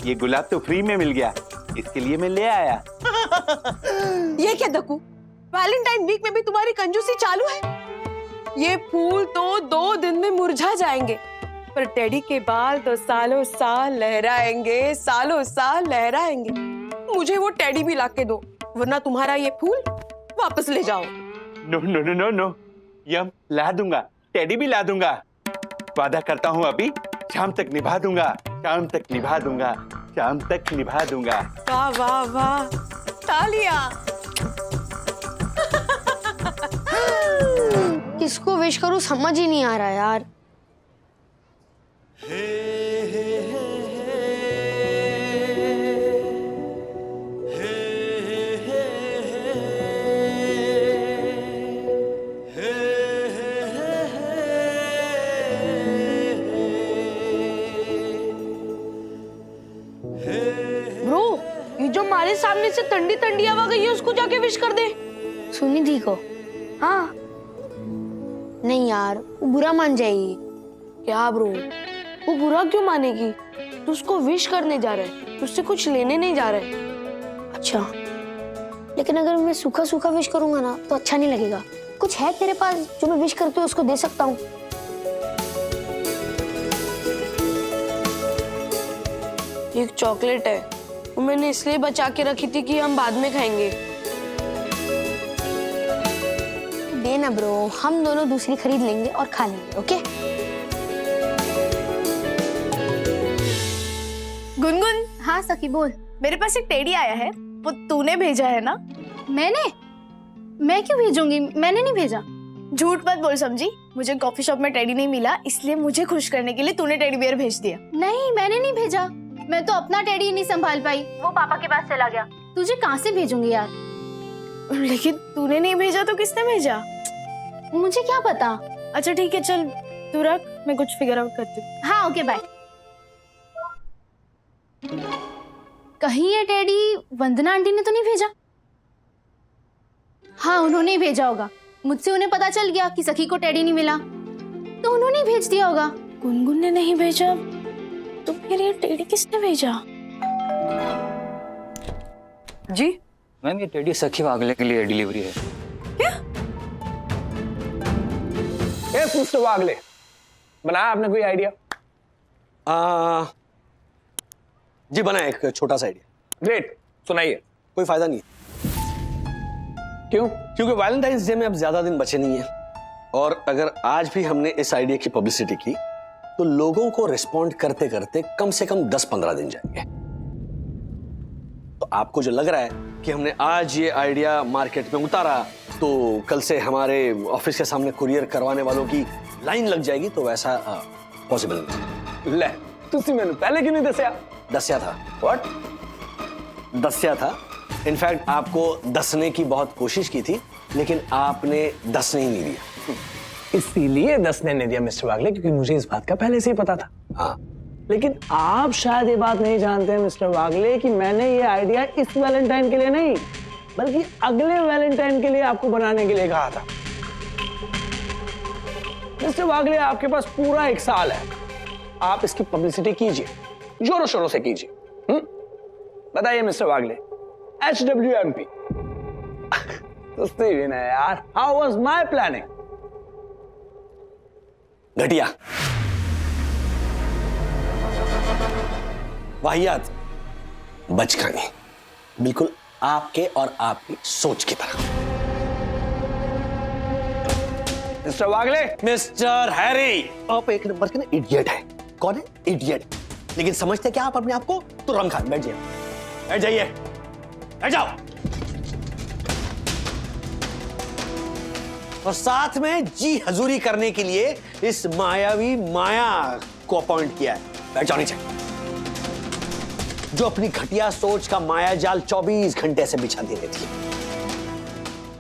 ये गुलाब तो फ्री में मिल गया, इसके लिए मैं ले आया। ये क्या दक्कू, वैलेंटाइन वीक में भी तुम्हारी कंजूसी चालू है? ये फूल तो 2 दिन में मुरझा जाएंगे, पर टेडी के बाल तो सालों साल लहराएंगे, सालों साल लहराएंगे। मुझे वो टेडी भी लाके दो, वरना तुम्हारा ये फूल वापस ले जाओ। No no no no no yum, ला दूंगा, टेडी भी ला दूंगा। वादा करता हूँ अभी शाम तक निभा दूंगा, शाम तक निभा दूंगा, शाम तक निभा दूंगा। वाह वाह वाह, तालियां। किसको विश करूं समझ ही नहीं आ रहा यार। ब्रो, ये जो हमारे सामने से ठंडी ठंडी हवा गई है, उसको जाके विश कर दे। सुनिधि को? हाँ। नहीं यार, वो बुरा मान जाएगी। क्या ब्रो, वो बुरा क्यों मानेगी? तू उसको विश करने जा रहा है, उससे कुछ लेने नहीं जा रहा है। अच्छा, लेकिन अगर मैं सूखा सूखा विश करूंगा ना तो अच्छा नहीं लगेगा। कुछ है तेरे पास जो मैं विश करके उसको दे सकता हूँ? एक चॉकलेट है, वो मैंने इसलिए बचा के रखी थी कि हम बाद में खाएंगे। देना ब्रो, हम दोनों दूसरी खरीद लेंगे और खा लेंगे। ओके? गुनगुन। हाँ सखी बोल। मेरे पास एक टेडी आया है, वो तूने भेजा है ना? मैंने? मैं क्यों भेजूंगी, मैंने नहीं भेजा। झूठ मत बोल समझी, मुझे कॉफी शॉप में टेडी नहीं मिला, इसलिए मुझे खुश करने के लिए तूने टेडी बियर भेज दिया। नहीं, मैंने नहीं भेजा, मैं तो अपना टेडी नहीं संभाल पाई, वो पापा के पास चला गया। तुझे कहाँ से भेजूंगी यार? लेकिन तूने नहीं भेजा तो किसने भेजा? मुझे क्या पता। अच्छा ठीक है, चल तू रख, मैं कुछ फिगर आउट करती हूँ। हाँ ओके बाय। कहीं ये टेडी वंदना आंटी ने तो नहीं भेजा? हाँ उन्होंने ही भेजा होगा, मुझसे उन्हें पता चल गया कि सखी को टेडी नहीं मिला, तो उन्होंने ही भेज दिया होगा। गुनगुन ने नहीं भेजा तो फिर ये टेडी किसने भेजा? जी मैम, ये टेडी सखी वागले के लिए डिलीवरी है। मिस्टर वागले, बनाया आपने कोई आइडिया? जी बनाया एक छोटा सा आइडिया। ग्रेट, सुनाइए। कोई फायदा नहीं। क्यों? क्योंकि वैलेंटाइंस डे में अब ज्यादा दिन बचे नहीं है, और अगर आज भी हमने इस आइडिया की पब्लिसिटी की तो लोगों को रिस्पॉन्ड करते करते कम से कम 10-15 दिन जाएंगे। तो आपको जो लग रहा है कि हमने आज ये आइडिया मार्केट में उतारा तो कल से हमारे ऑफिस के सामने कुरियर करवाने वालों की लाइन लग जाएगी, तो वैसा पॉसिबल नहीं। ले, तुसी मैंने पहले क्यों नहीं दसिया? दसिया था। व्हाट? दसिया था। इनफैक्ट आपको दसने की बहुत कोशिश की थी, लेकिन आपने दसने ही नहीं दिया। इसीलिए दसने नहीं दिया मिस्टर वागले, क्योंकि मुझे इस बात का पहले से ही पता था। हाँ, लेकिन आप शायद ये बात नहीं जानते हैं मिस्टर वागले कि मैंने ये आइडिया इस वैलेंटाइन के लिए नहीं, बल्कि अगले वैलेंटाइन के लिए आपको बनाने के लिए कहा था। मिस्टर वागले, आपके पास पूरा 1 साल है, आप इसकी पब्लिसिटी कीजिए, जोरों शोरों से कीजिए। बताइए मिस्टर वागले, HWMP। सुस्ती भी नहीं यार। How was my planning? घटिया, वाहियात, बचकानी, बिल्कुल आपके और आपकी सोच की तरह। मिस्टर वागले, मिस्टर हैरी, आप एक नंबर के ना इडियट है। कौन है? इडियट। लेकिन समझते क्या आप अपने आप को? तुरंत खान बैठ जाइए, बैठ जाइए, बैठ जाओ। और साथ में जी हजूरी करने के लिए इस मायावी माया को अपॉइंट किया है। बैठ जाओ नीचे, जो अपनी घटिया सोच का माया जाल 24 घंटे से बिछाती रहती है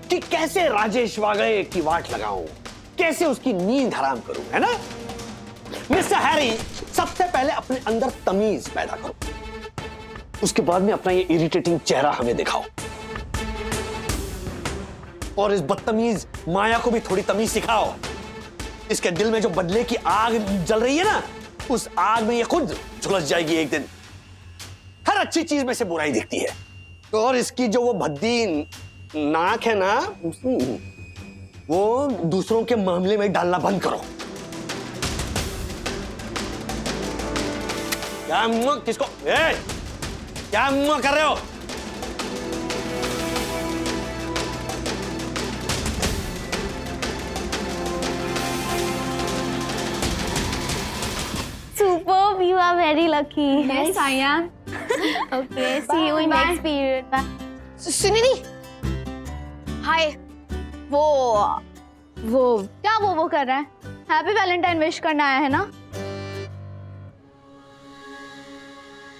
कि कैसे राजेश वागले की वाट लगाऊं, कैसे उसकी नींद हराम करूं, है ना? मिस्टर हैरी, सबसे पहले अपने अंदर तमीज पैदा करो, उसके बाद में अपना ये इरिटेटिंग चेहरा हमें दिखाओ, और इस बदतमीज माया को भी थोड़ी तमीज सिखाओ। इसके दिल में जो बदले की आग जल रही है ना, उस आग में ये खुद झुलस जाएगी एक दिन। हर अच्छी चीज में से बुराई दिखती है, और इसकी जो वो भद्दी नाक है ना, वो दूसरों के मामले में डालना बंद करो। क्या मुंह किसको क्या मुंह कर रहे हो? Superb, you are very lucky. Yes, I am. Okay, see you in next period. Sunidhi, हाय। वो क्या वो कर रहा है? हैप्पी वैलेंटाइन विश करने आया है ना?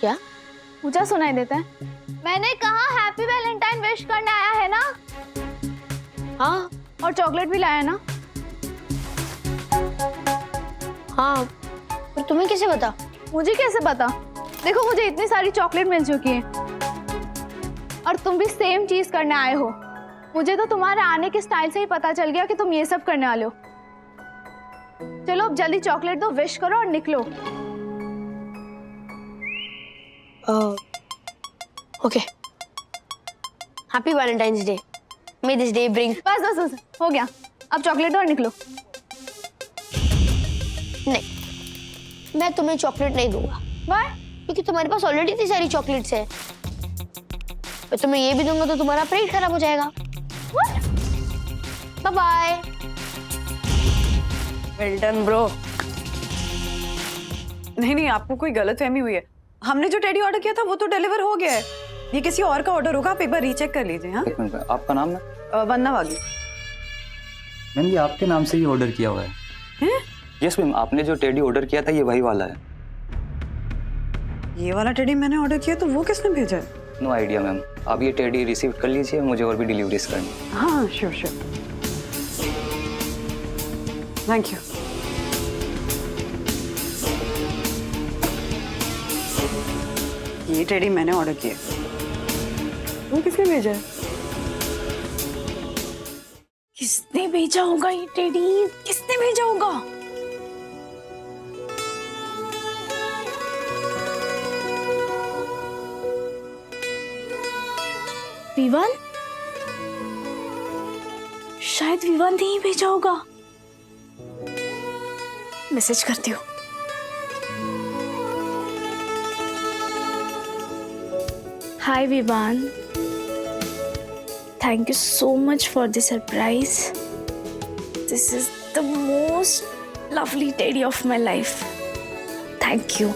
क्या? मुझे सुनाई देता है। मैंने कहा हैप्पी वैलेंटाइन विश करने आया है ना? हाँ, और चॉकलेट भी लाया ना? हाँ, पर तुम्हें कैसे पता? मुझे कैसे पता? देखो, मुझे इतनी सारी चॉकलेट मिल चुकी है, और तुम भी सेम चीज करने आए हो। मुझे तो तुम्हारे आने के स्टाइल से ही पता चल गया कि तुम ये सब करने वाले हो। चलो अब जल्दी चॉकलेट दो, विश करो और निकलो। Okay, happy Valentine's day. May this day bring. बस हो गया, अब चॉकलेट दो और निकलो। नहीं, मैं तुम्हें चॉकलेट नहीं दूंगा। बाय। क्योंकि तुम्हारे पास ऑलरेडी इतनी सारी चॉकलेट्स है। मैं तुम्हें ये भी दूंगा तो तुम्हारा पेट खराब हो जाएगा। Bye bye. Well done bro. नहीं, आपको कोई गलतफहमी हुई है। हमने जो टेडी ऑर्डर किया था वो तो डिलीवर हो गया है। ये किसी और का ऑर्डर होगा, आप एक बार रीचेक कर लीजिए। हाँ, एक मिनट, आपका नाम है? वंदना वागी। मैम, ये आपके नाम से ही ऑर्डर किया हुआ है। यस मैम, आपने जो टेडी ऑर्डर किया था ये वही वाला है। ये वाला टेडी मैंने ऑर्डर किया तो वो किसने भेजा है? नो आइडिया मैम, आप ये टेडी रिसीव कर लीजिए, मुझे और भी डिलीवरीज करनी है। हाँ, श्योर। Thank you. ये टेडी मैंने ऑर्डर किया, वो किसने भेजा है? किसने भेजा होगा ये टेडी? किसने भेजा होगा? विवान? शायद विवान ने ही भेजा होगा। मैसेज करती हूँ। Hi Vivaan, thank you so much for the surprise. This is the most lovely teddy of my life. Thank you.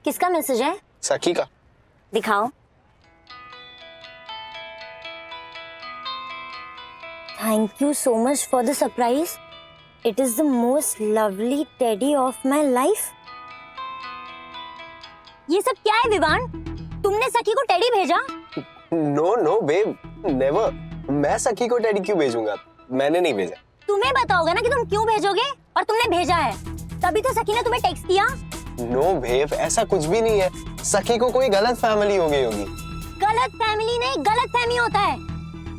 किसका मैसेज है? सखी का। दिखाओ। Thank you so much for the surprise. It is the most lovely teddy of my life. ये सब क्या है विवान? तुमने सखी को टेडी भेजा? No babe, never. मैं सखी को टेडी क्यों भेजूंगा? मैंने नहीं भेजा। तुम्हें पता होगा ना कि तुम क्यों भेजोगे, और तुमने भेजा है, तभी तो सखी ने तुम्हें टेक्स्ट किया। नो बेब, ऐसा कुछ भी नहीं है। सखी को कोई गलत फैमिली हो गई होगी। गलत फैमिली नहीं, गलत फहमी होता है,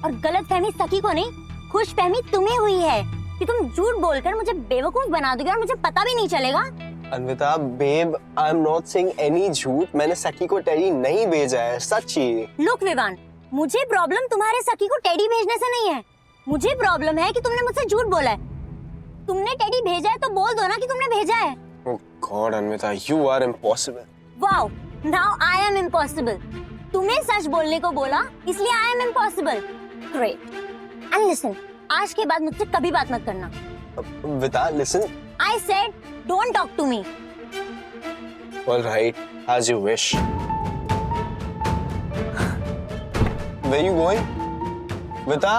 और गलत फहमी सखी को नहीं, खुश फहमी तुम्हें हुई है कि तुम झूठ बोलकर मुझे बेवकूफ बना दोगे और मुझे पता भी नहीं चलेगा। Anvita babe, I am not saying any झूठ। मैंने सखी को टेडी नहीं भेजा है, सच ही। लुक विवान, मुझे प्रॉब्लम तुम्हारे सखी को टेडी भेजने से नहीं है, मुझे प्रॉब्लम है कि तुमने मुझसे झूठ बोला है। तुमने टेडी भेजा है तो बोल दो ना कि तुमने भेजा है। Oh god Anvita, you are impossible. Wow, now I am impossible. तुम्हें सच बोलने को बोला इसलिए I am impossible. Great. And listen, आज के बाद मुझसे कभी बात मत करना। Vita, listen. I said don't talk to me. Alright, as you wish. Where you going? Vita.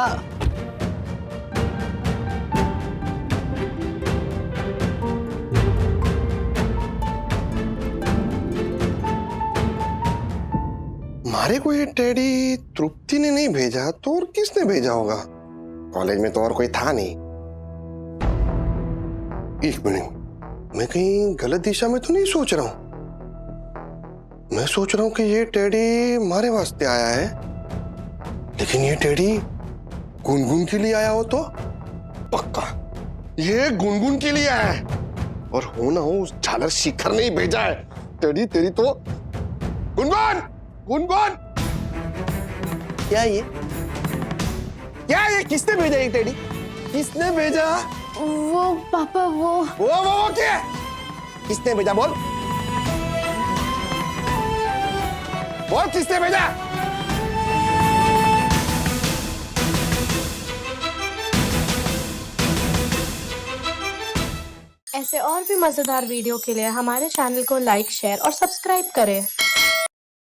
मारे को ये टेडी तृप्ति ने नहीं भेजा तो और किसने भेजा होगा? कॉलेज में तो और कोई था नहीं। एक मिनट, मैं कहीं गलत दिशा में तो नहीं सोच रहा हूं? मैं सोच रहा हूं कि ये टेडी मारे वास्ते आया है, लेकिन ये टेडी गुनगुन के लिए आया हो तो? पक्का ये गुनगुन के लिए आया है, और हो ना हो उस झालर शिखर ने ही भेजा है। टेडी तेरी तो गुनगुन गुनगुन। क्या ये किसने भेजा? ये टेडी किसने भेजा? वो पापा, वो क्या किसने भेजा? बोल किसने भेजा? ऐसे और भी मजेदार वीडियो के लिए हमारे चैनल को लाइक, शेयर और सब्सक्राइब करें।